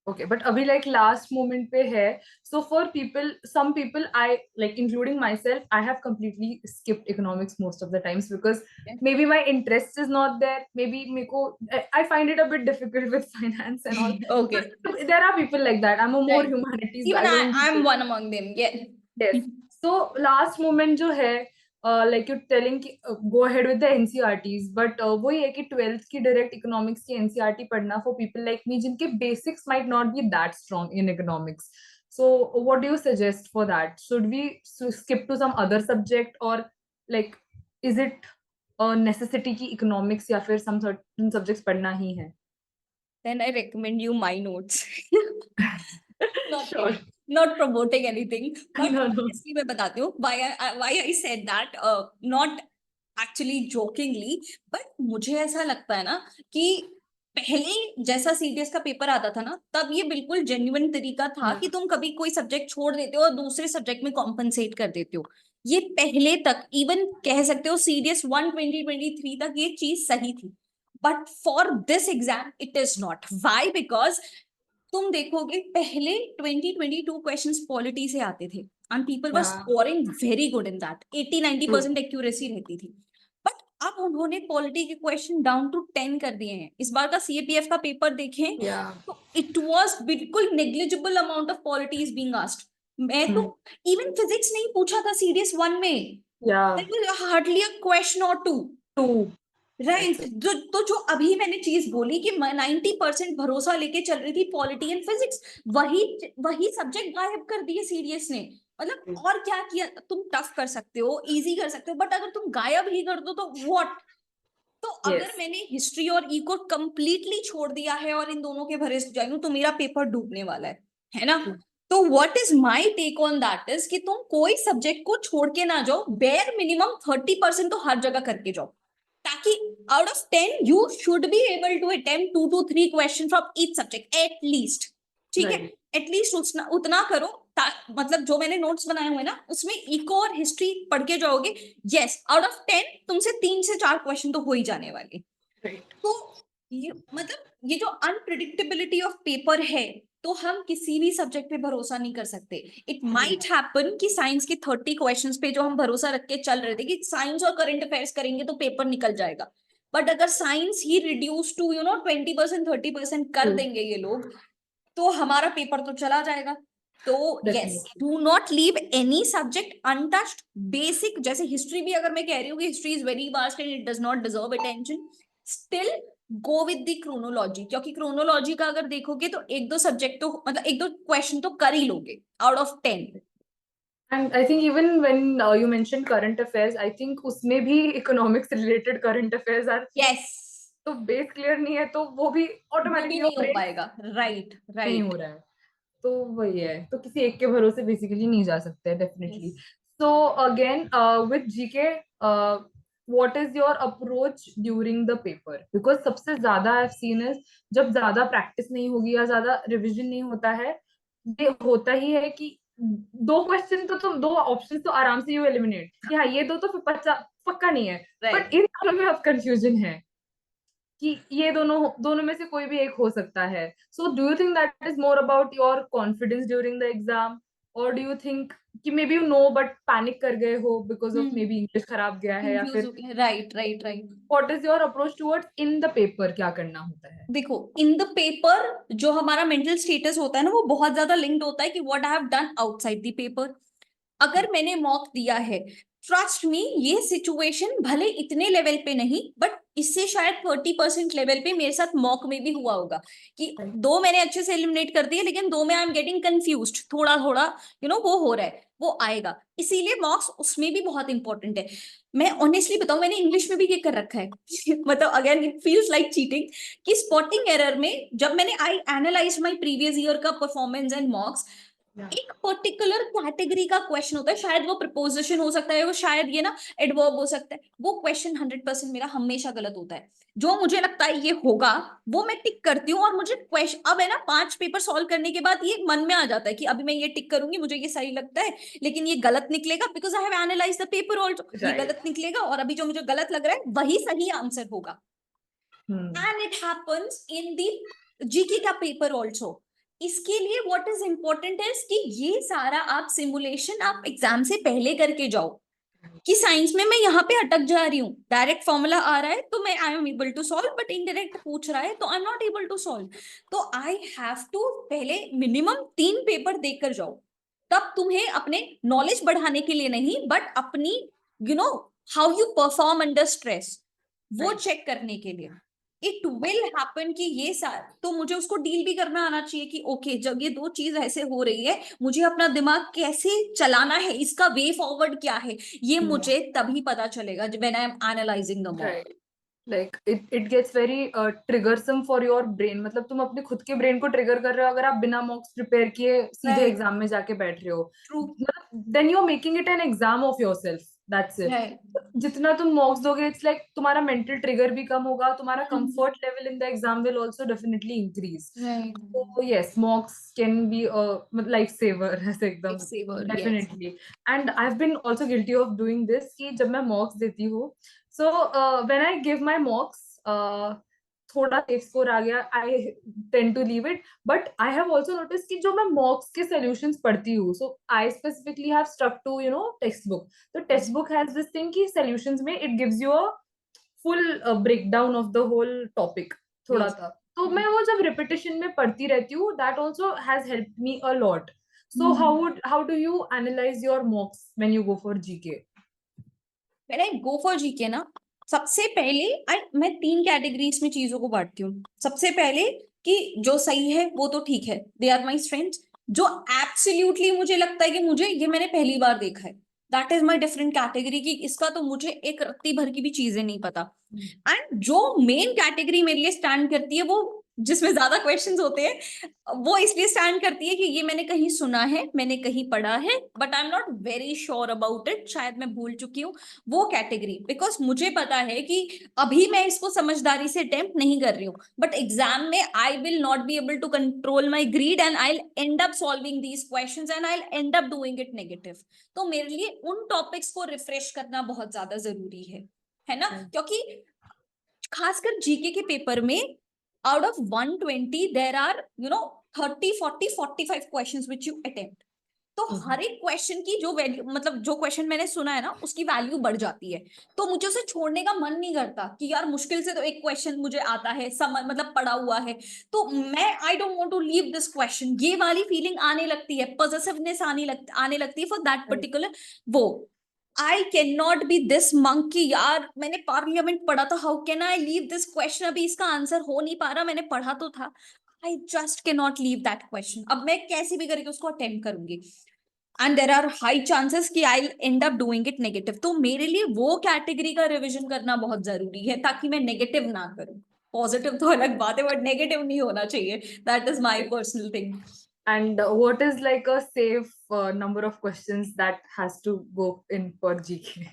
okay, but abhi like last moment pe hai. So for people, some people, I like including myself, I have completely skipped economics most of the times because Okay. maybe my interest is not there. Maybe meko I find it a bit difficult with finance and all. Okay. But there are people like that. I'm a more Right. humanities. Even I don't. I'm one among them. Yeah. Yes. So last moment जो है like you're telling कि go ahead with the NCERTs, but वही है कि 12th की direct economics की NCERT पढ़ना for people like me जिनके basics might not be that strong in economics. So what do you suggest for that? Should we skip to some other subject or like is it a necessity कि economics या फिर some certain subjects पढ़ना ही है? Then I recommend you my notes. Not Sure. not promoting anything, but No, no. honestly मैं बताती हूँ why I said that, not actually jokingly, but मुझे ऐसा लगता है ना कि पहले जैसा सीडीएस का पेपर आता था ना, तब ये बिल्कुल जेन्युइन तरीका था कि तुम कभी कोई सब्जेक्ट छोड़ देते हो और दूसरे सब्जेक्ट में कॉम्पनसेट कर देते हो। ये पहले तक इवन कह सकते हो सीडीएस 1 2023 तक ये चीज सही थी, but for this exam it is not. Why? Because तुम देखोगे पहले 2022 क्वेश्चंस पॉलिटी से आते थे and people were scoring very good in that, 80-90% accuracy रहती थी। बट अब उन्होंने पॉलिटी के क्वेश्चन डाउन टू 10 कर दिए हैं। इस बार का सीएपीएफ का पेपर देखें तो इट वाज बिल्कुल negligible amount of polity is being asked. मैं तो इवन फिजिक्स नहीं पूछा था सीडीएस 1 में, हार्डली अ क्वेश्चन और टू। राइट। तो जो अभी मैंने चीज बोली कि 90% भरोसा लेके चल रही थी पॉलिटी एंड फिजिक्स, वही सब्जेक्ट गायब कर दिए सीडीएस ने। मतलब और क्या किया? तुम टफ कर सकते हो, इजी कर सकते हो, बट अगर तुम गायब ही कर दो तो व्हाट? तो अगर मैंने हिस्ट्री और इको कंप्लीटली छोड़ दिया है और इन दोनों के भरे जाऊं तो मेरा पेपर डूबने वाला है ना? तो what is my take on that is कि तुम कोई सब्जेक्ट को छोड़ के ना जाओ, बेयर मिनिमम 30% तो हर जगह करके जाओ, ताकि out of 10 you should be able to attempt 2 to 3 question from each subject at least। ठीक है, एटलीस्ट उतना करो। मतलब जो मैंने नोट्स बनाए हुए ना उसमें इको और हिस्ट्री पढ़ के जाओगे, यस आउट ऑफ 10 तुमसे 3 से 4 क्वेश्चन तो हो ही जाने वाले। तो ये मतलब ये जो अनप्रिडिक्टेबिलिटी ऑफ पेपर है, तो हम किसी भी सब्जेक्ट पे भरोसा नहीं कर सकते। इट माइट हैपन कि साइंस के 30 क्वेश्चंस पे जो हम भरोसा रख के चल रहे थे कि साइंस और करंट अफेयर्स करेंगे तो पेपर निकल जाएगा, बट अगर साइंस ही रिड्यूस टू 20% 30% कर देंगे ये लोग, तो हमारा पेपर तो चला जाएगा। तो yes, do not leave any subject untouched. Basic जैसे हिस्ट्री भी अगर मैं कह रही हूँ कि history is very vast and it does not deserve attention, still go with the chronology, क्योंकि क्रोनोलॉजी का अगर देखोगे तो एक दो सब्जेक्ट तो मतलब एक दो क्वेश्चन तो कर ही लोगे out of 10। And I think even when you mentioned current affairs, I think उसमें भी economics related current affairs are yes, तो बेस क्लियर नहीं है तो वो भी ऑटोमेटिकली नहीं हो पाएगा। राइट नहीं हो रहा है। तो वही है, तो किसी एक के भरोसे बेसिकली नहीं जा सकते definitely. So again with GK what is your approach during the paper? Because सबसे ज्यादा आई हैव सीन इज जब ज्यादा प्रैक्टिस नहीं होगी या ज्यादा रिविजन नहीं होता है, ये होता ही है कि 2 क्वेश्चन तो तुम 2 ऑप्शन तो आराम से यू एलिमिनेट कि हाँ ये दो तो फिर पक्का नहीं है, बट इन दोनों में अब कंफ्यूजन है। कि ये दोनों दोनों में से कोई भी एक हो सकता है. So do you think that is more about your confidence during the exam, और डू यू थिंक कि may be you know but panic कर गए हो because of may be English खराब गया है, या कंफ्यूज फिर हो गया, right right right. What is your approach towards in the paper, क्या करना होता है? देखो, इन द पेपर जो हमारा मेंटल स्टेटस होता है ना, वो बहुत ज्यादा लिंक्ड होता है कि what I have done outside the paper. अगर मैंने मॉक दिया है, ट्रस्ट मी, ये सिचुएशन भले इतने लेवल पे नहीं, बट इससे शायद 30% लेवल पे मेरे साथ मॉक में भी हुआ होगा कि दो मैंने अच्छे से एलिमिनेट कर दिए, लेकिन दो में आई एम गेटिंग कंफ्यूज्ड, थोड़ा थोड़ा वो हो रहा है, वो आएगा। इसीलिए मॉक्स उसमें भी बहुत इंपॉर्टेंट है। मैं ऑनेस्टली बताऊं, मैंने इंग्लिश में भी ये कर रखा है मतलब again it feels like cheating, कि स्पॉटिंग एरर में जब मैंने I analyse my previous year का परफॉर्मेंस एंड मॉक्स, एक पर्टिकुलर कैटेगरी का क्वेश्चन होता है, शायद वो प्रपोजिशन हो सकता है, वो शायद ये ना एडवर्ब हो सकता है, वो क्वेश्चन 100% मेरा हमेशा गलत होता है। जो मुझे लगता है ये होगा वो मैं टिक करती हूँ, और मुझे क्वेश्चन अब है ना 5 पेपर सॉल्व करने के बाद ये मन में आ जाता है कि अभी मैं ये टिक करूंगी, मुझे ये सही लगता है, लेकिन ये गलत निकलेगा because I have analyse the paper also, ये राइट. गलत निकलेगा, और अभी जो मुझे गलत लग रहा है वही सही आंसर होगा। Hmm. And it happens in the GK का पेपर ऑल्सो। इसके लिए व्हाट इज इंपॉर्टेंट है कि ये सारा आप सिमुलेशन आप एग्जाम से पहले करके जाओ, कि साइंस में मैं यहाँ पे अटक जा रही हूँ, डायरेक्ट फॉर्मूला आ रहा है तो मैं I am able to solve, but indirect पूछ रहा है तो I am not able to solve. तो आई हैव टू पहले मिनिमम 3 पेपर देकर जाओ, तब तुम्हें अपने नॉलेज बढ़ाने के लिए नहीं, बट अपनी you know how you perform under stress, वो चेक करने के लिए। इट विल हैपन कि ये सार तो मुझे उसको डील भी करना आना चाहिए कि ओके, जब ये दो चीज ऐसे हो रही है, मुझे अपना दिमाग कैसे चलाना है, इसका वे फॉरवर्ड क्या है, ये मुझे तभी पता चलेगा when I am analysing the mock. Right. Like it gets very triggersome for your brain, मतलब तुम अपने खुद के ब्रेन को ट्रिगर कर रहे हो अगर आप बिना मॉक्स प्रिपेयर किए सीधे राइट, एग्जाम में जाके बैठ रहे हो. True, then you are making it an exam of yourself, that's it. Right, जितना तुम मॉक्स दोगे, इट्स लाइक तुम्हारा मेंटल ट्रिगर भी कम होगा, तुम्हारा comfort level in the exam will also definitely increase. Right, So yes, mocks can be a life saver ऐसे एकदम. Saver, yes. Definitely. And I've been also guilty of doing this कि जब मैं mocks देती हूँ, so when I give my mocks, थोड़ा safe score आ गया, I tend to leave it. But I have also noticed कि जो मैं mocks के solutions पढ़ती हूँ, so I specifically have stuck to textbook. तो textbook has this thing कि solutions में it gives you a full breakdown of the whole topic थोड़ा यस, था. तो मैं वो जब repetition में पढ़ती रहती हूँ, that also has helped me a lot. So how do you analyze your mocks when you go for GK? When I go for GK ना, सबसे पहले मैं 3 कैटेगरीज में चीजों को बांटती हूँ। सबसे पहले कि जो सही है वो तो ठीक है, दे आर माई स्ट्रेंथ्स। जो एब्सोल्युटली मुझे लगता है कि मुझे ये मैंने पहली बार देखा है, that is my different category, की इसका तो मुझे एक रत्ती भर की भी चीजें नहीं पता। एंड जो मेन कैटेगरी मेरे लिए स्टैंड करती है, वो जिसमें ज्यादा क्वेश्चंस होते हैं, वो इसलिए स्टैंड करती है कि ये मैंने कहीं सुना है, मैंने कहीं पढ़ा है, but I am not very sure about it, शायद मैं भूल चुकी हूँ। वो कैटेगरी, बिकॉज मुझे पता है कि अभी मैं इसको समझदारी से अटेम्प्ट नहीं कर रही हूँ, बट एग्जाम में I will not be able to control my greed, and I end up solving these questions, and I end up doing it negative. तो मेरे लिए उन टॉपिक्स को रिफ्रेश करना बहुत ज्यादा जरूरी है ना, क्योंकि खासकर जीके के पेपर में out of 120 there are 30 40 45 questions which you attempt. तो हर एक क्वेश्चन की जो वैल्यू, मतलब जो क्वेश्चन मैंने सुना है ना, उसकी वैल्यू बढ़ जाती है। तो मुझे उसे छोड़ने का मन नहीं करता कि यार मुश्किल से तो एक क्वेश्चन मुझे आता है, समझ मतलब पढ़ा हुआ है, तो मैं I don't want to leave this question, ये वाली फीलिंग आने लगती है, पॉजिटिवनेस आने लगती है फॉर दैट पर्टिकुलर वो। I can not be this monkey, यार मैंने पार्लियामेंट पढ़ा था, how can I leave this question, अभी इसका आंसर हो नहीं पा रहा, मैंने पढ़ा तो था, I just can not leave that question, अब मैं कैसे भी करके उसको अटेम्प्ट करूंगी, and there are high chances कि I end up doing it negative. तो मेरे लिए वो कैटेगरी का रिविजन करना बहुत जरूरी है, ताकि मैं नेगेटिव ना करूं। पॉजिटिव तो अलग बात है, बट नेगेटिव नहीं होना चाहिए, that is my personal thing. And what is like a safe number of questions that has to go in for GK?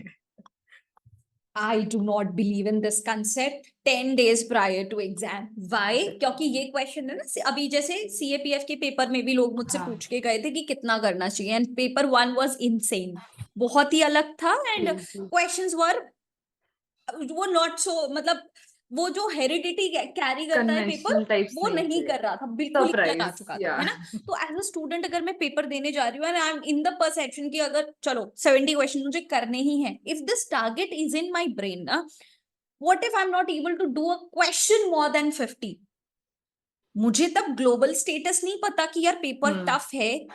I do not believe in this concept 10 days prior to exam. Why? क्योंकि ये question है ना, अभी जैसे CAPF के paper में भी लोग मुझसे पूछ के गए थे कि कितना करना चाहिए, एंड पेपर 1 वाज इनसेन, बहुत ही अलग था, एंड क्वेश्चंस वर वो नॉट सो, मतलब वो जो हेरिडिटी कैरी करता है पेपर, कन्वेंशनल टाइप्स वो नहीं थे, कर रहा था, बिल्कुल ही अलग आ सरप्राइज चुका था, या है ना। तो एज अ स्टूडेंट अगर मैं पेपर देने जा रही हूँ and I am in the perception कि अगर चलो 70 क्वेश्चन मुझे करने ही है, if this target is in my brain ना, what if I am not able to do a question more than 50, मुझे तब ग्लोबल स्टेटस नहीं पता कि यार पेपर टफ है,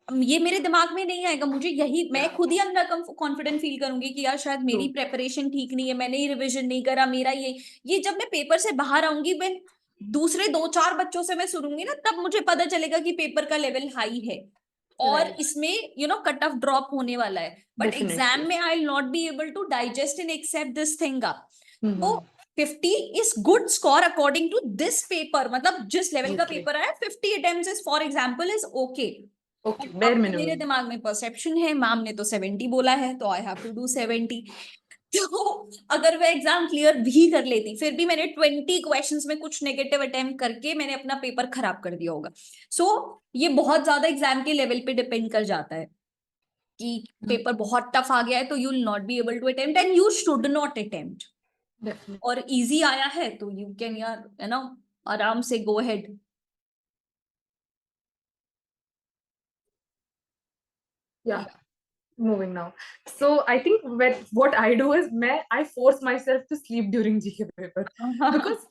ये मेरे दिमाग में नहीं आएगा, मुझे यही, मैं खुद ही अंदर कॉन्फिडेंट फील करूंगी कि यार शायद मेरी प्रेपरेशन ठीक नहीं है, मैंने ही रिवीजन नहीं करा, मेरा ये जब मैं पेपर से बाहर आऊंगी, मैं दूसरे 2-4 बच्चों से मैं सुनूंगी ना, तब मुझे पता चलेगा कि पेपर का लेवल हाई है और इसमें कट ऑफ ड्रॉप होने वाला है, बट एग्जाम में I will not be able to digest and accept this thing up. तो 50 is good score according to this paper, मतलब जिस लेवल का पेपर आया 50 attempts is for example is okay. अब तो मेरे दिमाग में परसेप्शन है, मैम ने तो 70 बोला है तो आई हैव टू डू 70। तो अगर मैं एग्जाम क्लियर भी कर लेती, फिर भी मैंने 20 क्वेश्चंस में कुछ नेगेटिव अटेम्प्ट करके मैंने अपना पेपर खराब कर दिया होगा। सो ये बहुत ज्यादा एग्जाम के लेवल पे डिपेंड कर जाता है कि पेपर बहुत टफ आ गया है तो you will not be able to attempt and you should not attempt, और इजी आया है तो यू कैन यार आराम से go ahead. Yeah, moving now. So I think what I do is I force myself to sleep during GK paper because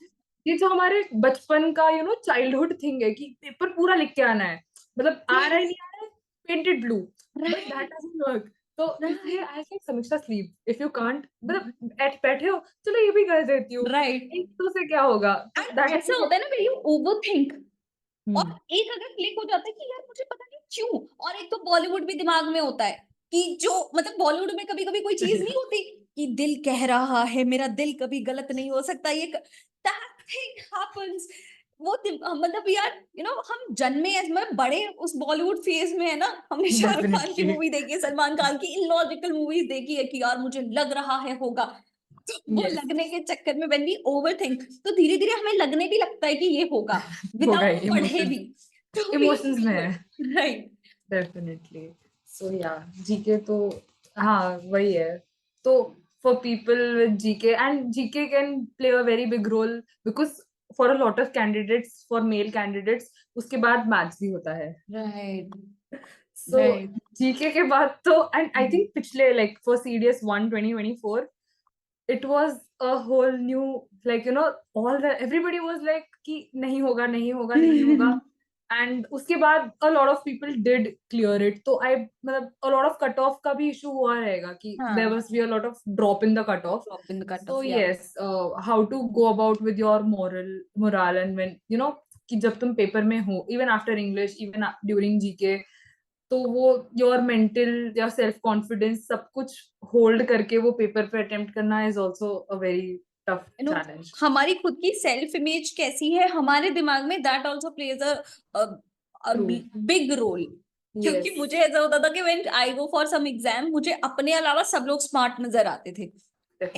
ये जो हमारे बचपन का चाइल्डहुड थिंग है कि पेपर पूरा लिख के आना है, मतलब आ रहा है नहीं आ रहा है, painted blue, but that doesn't work. तो इसलिए आई थिंक समीक्षा स्लीप इफ यू कांट, मतलब बैठे हो चलो ये भी कर देती हूँ, राइट, एक तो से क्या होगा, दैट ऐसा होता है ना when you overthink, और इज एक अगर क्लिक हो जाता है कि यार मुझे पता नहीं क्यों, और एक तो बॉलीवुड भी दिमाग में होता है कि जो मतलब बॉलीवुड में कभी कभी कोई चीज नहीं होती कि दिल कह रहा है, मेरा दिल कभी गलत नहीं हो सकता, ये that thing happens। वो मतलब यार हम जन्मे मतलब बड़े उस बॉलीवुड फेज में है ना, हमने शाहरुख खान की मूवी देखी है, सलमान खान की इलॉजिकल मूवीज देखी है कि यार मुझे लग रहा है होगा, तो वो लगने के चक्कर में व्हेन वी ओवरथिंक तो धीरे धीरे हमें लगने भी लगता है कि ये होगा विदाउट पढ़े भी, तो इमोशंस में है। राइट। डेफिनेटली। सो या जीके तो हाँ वही है। तो for people with GK, and GK can play a very big role because for a lot of candidates, for male candidates उसके बाद मैथ्स भी होता है। राइट, सो जीके के बाद तो, एंड आई थिंक पिछले like for CDS 1 2024 it was a whole new, like all the everybody was like कि नहीं होगा नहीं होगा नहीं होगा, and उसके बाद a lot of people did clear it, तो I मतलब a lot of cut off का भी issue हुआ रहेगा कि there must be a lot of drop in the cut off, so yes, how to go about with your morale and when कि जब तुम पेपर में हो, even after English, even during GK, तो वो योर मेंटल या self confidence सब कुछ होल्ड करके वो पेपर पे अटेम्प्ट करना is also a very tough challenge. हमारी खुद की सेल्फ इमेज कैसी है हमारे दिमाग में, that also plays a big role, क्योंकि मुझे ऐसा होता था कि when I go for some exam मुझे अपने अलावा सब लोग स्मार्ट नजर आते थे,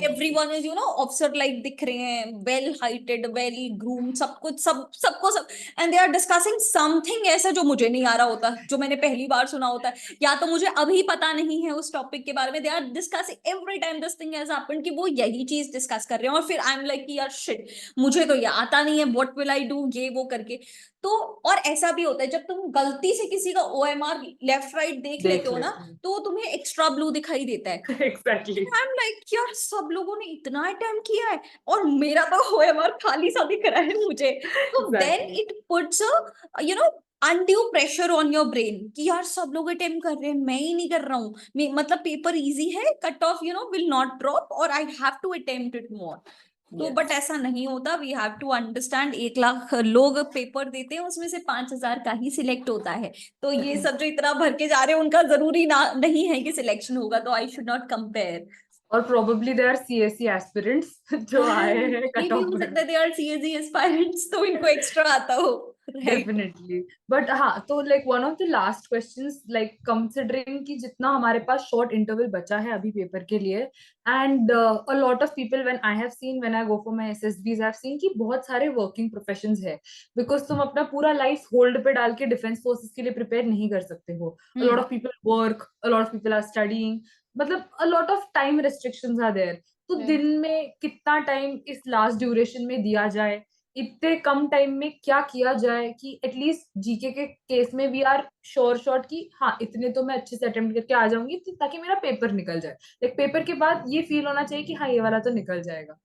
everyone is officer like दिख रहे हैं, well heighted, well groomed, सब कुछ सबको सब, and they are discussing something ऐसा जो मुझे नहीं आ रहा होता, जो मैंने पहली बार सुना होता है या तो मुझे अभी पता नहीं है उस टॉपिक के बारे में, they are discussing every time this thing has happened कि वो यही चीज डिस्कस कर रहे हैं, और फिर आई एम लाइक कि यार शिट मुझे तो ये आता नहीं है, what will I do, ये वो करके। तो और ऐसा भी होता है जब तुम गलती से किसी का OMR लेफ्ट राइट देख लेते हो ना, तो तुम्हें एक्स्ट्रा ब्लू दिखाई देता है। एग्जैक्टली। आई एम लाइक यार सब लोगों ने इतना अटेम्प्ट किया है और मेरा तो OMR खाली सा दिख रहा है मुझे, तो then it puts undue pressure on your brain कि यार सब लोग अटेम्प्ट कर रहे हैं, मैं ही नहीं कर रहा हूँ, मतलब पेपर इजी है, cut off will not drop और I have to attempt it more. तो बट ऐसा नहीं होता, we have to understand 1 lakh लोग पेपर देते हैं, उसमें से 5,000 का ही सिलेक्ट होता है, तो ये सब जो इतना भर के जा रहे हैं उनका जरूरी ना नहीं है कि सिलेक्शन होगा, तो आई शुड नॉट कंपेयर। और probably they are CSC aspirants जो आए हैं ये कट भी ऑफ हो में। सकता है दे आर CSE एस्पायरेंट्स तो इनको एक्स्ट्रा आता हो, राइट। डेफिनेटली। बट हाँ, तो like one of the last questions, like considering कि जितना हमारे पास शॉर्ट इंटरवल बचा है अभी पेपर के लिए, and a lot of people when I have seen, when I go for my SSBs, I have seen कि बहुत सारे वर्किंग प्रोफेशंस है, बिकॉज तुम अपना पूरा लाइफ होल्ड पे डाल के डिफेंस फोर्सेस के लिए प्रिपेयर नहीं कर सकते हो। A lot of people work, a lot of people are studying, मतलब a lot of time restrictions are there. तो Right. दिन में कितना टाइम इस लास्ट ड्यूरेशन में दिया जाए, इतने कम टाइम में क्या किया जाए कि एटलीस्ट जीके के केस में वी आर श्योर शॉट कि हाँ इतने तो मैं अच्छे से अटेम्प्ट करके आ जाऊंगी ताकि मेरा पेपर निकल जाए, लाइक पेपर के बाद ये फील होना चाहिए कि हाँ ये वाला तो निकल जाएगा,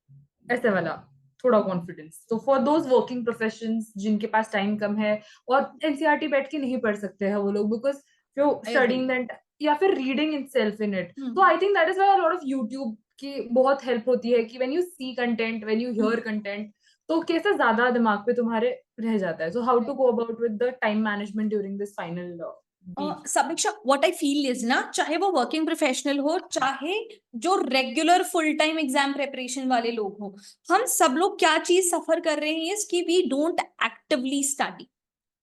ऐसे वाला थोड़ा कॉन्फिडेंस। तो फॉर दोज वर्किंग प्रोफेशंस जिनके पास टाइम कम है और एनसीईआरटी बैठ के नहीं पढ़ सकते हैं वो लोग, बिकॉज जो I agree. स्टडिंग दैट या फिर reading itself in it, Hmm. तो I think that is why a lot of YouTube की बहुत हेल्प होती है कि when you see content, when you hear content, तो कैसे ज्यादा दिमाग पे तुम्हारे रह जाता है। So how to go about with the time management during this final week? Samiksha, what I feel is ना, चाहे वो वर्किंग प्रोफेशनल हो, चाहे जो regular full time exam preparation वाले लोग हो, हम सब लोग क्या चीज सफर कर रहे हैं कि we don't actively study.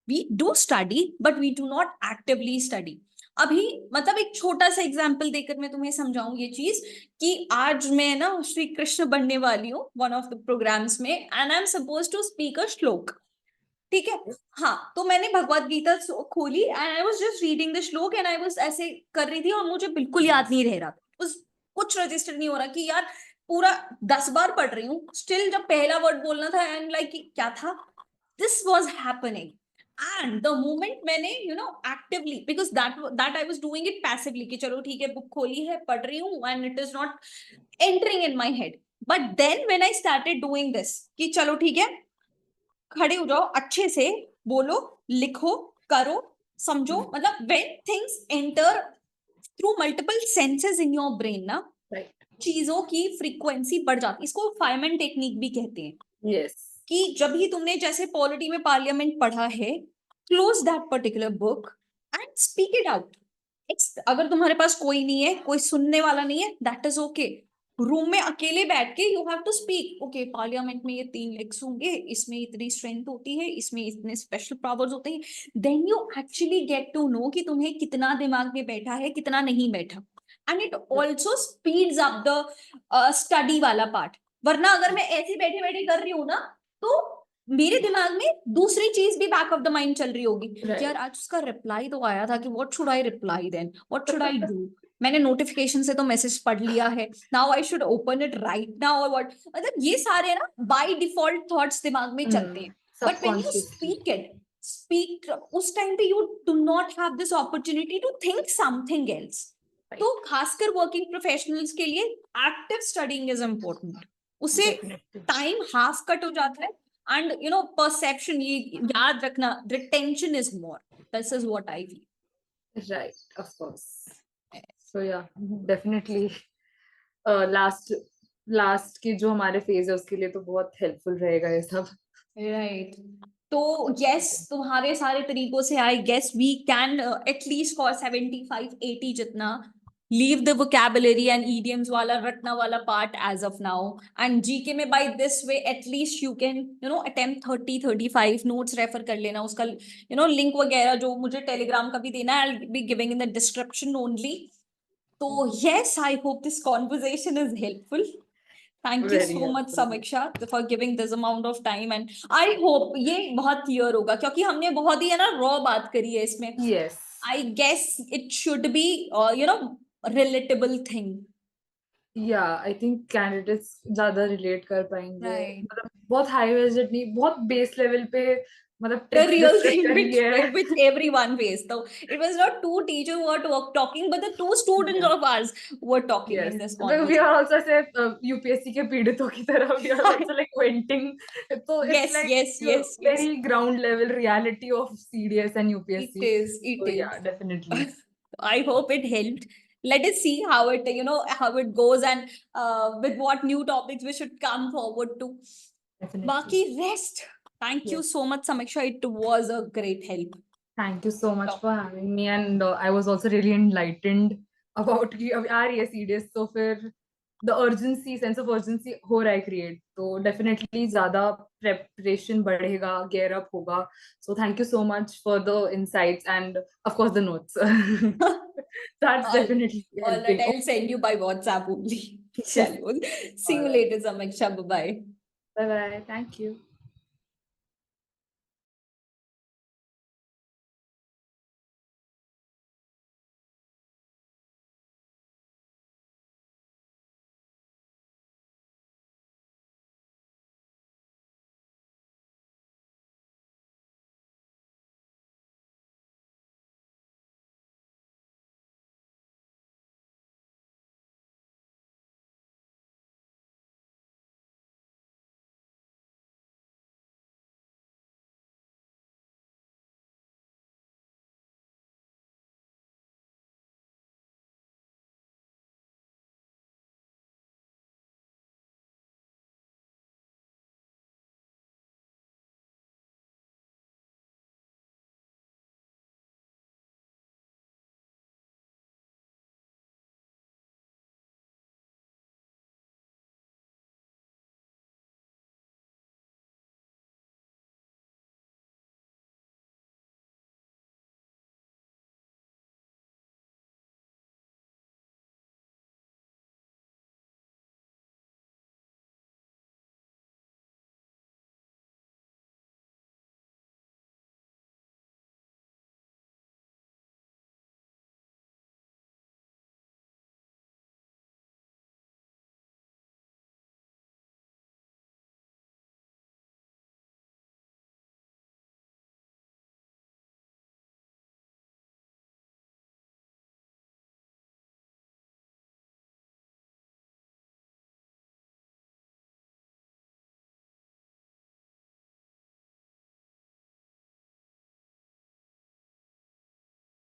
We do study but we do not actively study. अभी मतलब एक छोटा सा एग्जांपल देकर मैं तुम्हें समझाऊं ये चीज, कि आज मैं ना श्री कृष्ण बनने वाली हूँ वन ऑफ द प्रोग्राम्स में, and I am suppose to speak a shlok. ठीक है, हाँ, तो मैंने भगवत गीता खोली and I was just reading the shlok and I was ऐसे कर रही थी और मुझे बिल्कुल याद नहीं रह रहा था, उस कुछ रजिस्टर नहीं हो रहा कि यार पूरा 10 बार पढ़ रही हूँ, स्टिल जब पहला वर्ड बोलना था एंड लाइक क्या था, this was happening. And the moment मैंने actively, because that I was doing it passively, कि चलो ठीक है बुक खोली है पढ़ रही हूँ and it is not entering in my head, but then when I started doing this, कि चलो ठीक है खड़े हो जाओ, अच्छे से बोलो, लिखो, करो, समझो, मतलब when things enter through multiple senses in your brain ना, चीजों की फ्रीक्वेंसी बढ़ जाती है। इसको फायरमैन टेक्निक भी कहते हैं। यस, कि जब ही तुमने जैसे पॉलिटी में पार्लियामेंट पढ़ा है, close that particular book and speak it out. अगर तुम्हारे पास कोई नहीं है, कोई सुनने वाला नहीं है, दैट इज ओके। रूम में अकेले बैठ के you have to speak, okay parliament में ये 3 लेग्स होंगे, इसमें इतनी स्ट्रेंथ होती है, इसमें इतने स्पेशल पावर्स होते हैं, then you actually get to know कि तुम्हें कितना दिमाग में बैठा है, कितना नहीं बैठा। And it also speeds up the study वाला पार्ट। वरना अगर मैं ऐसे बैठे बैठे कर रही हूँ ना, तो मेरे दिमाग में दूसरी चीज भी बैक ऑफ द माइंड चल रही होगी कि यार आज उसका रिप्लाई तो आया था, कि what should I reply then, what should I do, मैंने नोटिफिकेशन से तो मैसेज पढ़ लिया है, now I should open it right now और व्हाट, मतलब ये सारे ना बाय डिफॉल्ट थॉट्स दिमाग में चलते हैं। बट व्हेन यू स्पीक उस टाइम पे you do not have this opportunity to think something else. तो खासकर वर्किंग प्रोफेशनल्स के लिए एक्टिव स्टडीइंग इज इम्पोर्टेंट। उससे टाइम हाफ कट हो जाता है एंड परसेप्शन, ये याद रखना, retention is more, this is what I feel. Right, of course. So yeah definitely last के जो हमारे फेज है उसके लिए तो बहुत हेल्पफुल रहेगा ये सब। राइट, तो यस तुम्हारे सारे तरीकों से I guess we can at least for 75-80 जितना leave the vocabulary and idioms वाला रटना वाला part as of now, and GK में by this way at least you can attempt 30-35 notes refer कर लेना, उसका लिंक वगैरह जो मुझे टेलीग्राम का भी देना है, I be giving in the description only. तो yes, I hope this conversation is helpful. Thank you so much, Samiksha, for giving this amount of time, and I hope ये बहुत clear होगा, क्योंकि हमने बहुत ही raw बात करी है इसमें। Yes. I guess it should be relatable thing. Yeah, I think candidates ज़्यादा relate कर पाएंगे। Right. मतलब बहुत high budget नहीं, बहुत base level पे मतलब The real discuss thing करी है। which everyone faced. So it was not two teachers who were talking, but the two students of ours were talking in this We conversation. are also say UPSC के पीड़ितों की तरह we are also like venting. So it's like Yes. very ground level reality of CDS and UPSC. It is. So yeah, definitely. I hope it helped. Let us see how it how it goes, and with what new topics we should come forward to. Definitely. Baki rest. Thank you so much, Samiksha. It was a great help. Thank you so much for having me, and I was also really enlightened about CDS. So फिर the sense of urgency हो रहा है create. So definitely ज़्यादा preparation बढ़ेगा, gear up होगा. So thank you so much for the insights and of course the notes. That's definitely helping. I'll send you by WhatsApp only. See you later, Samiksha. Bye bye. Bye bye. Thank you.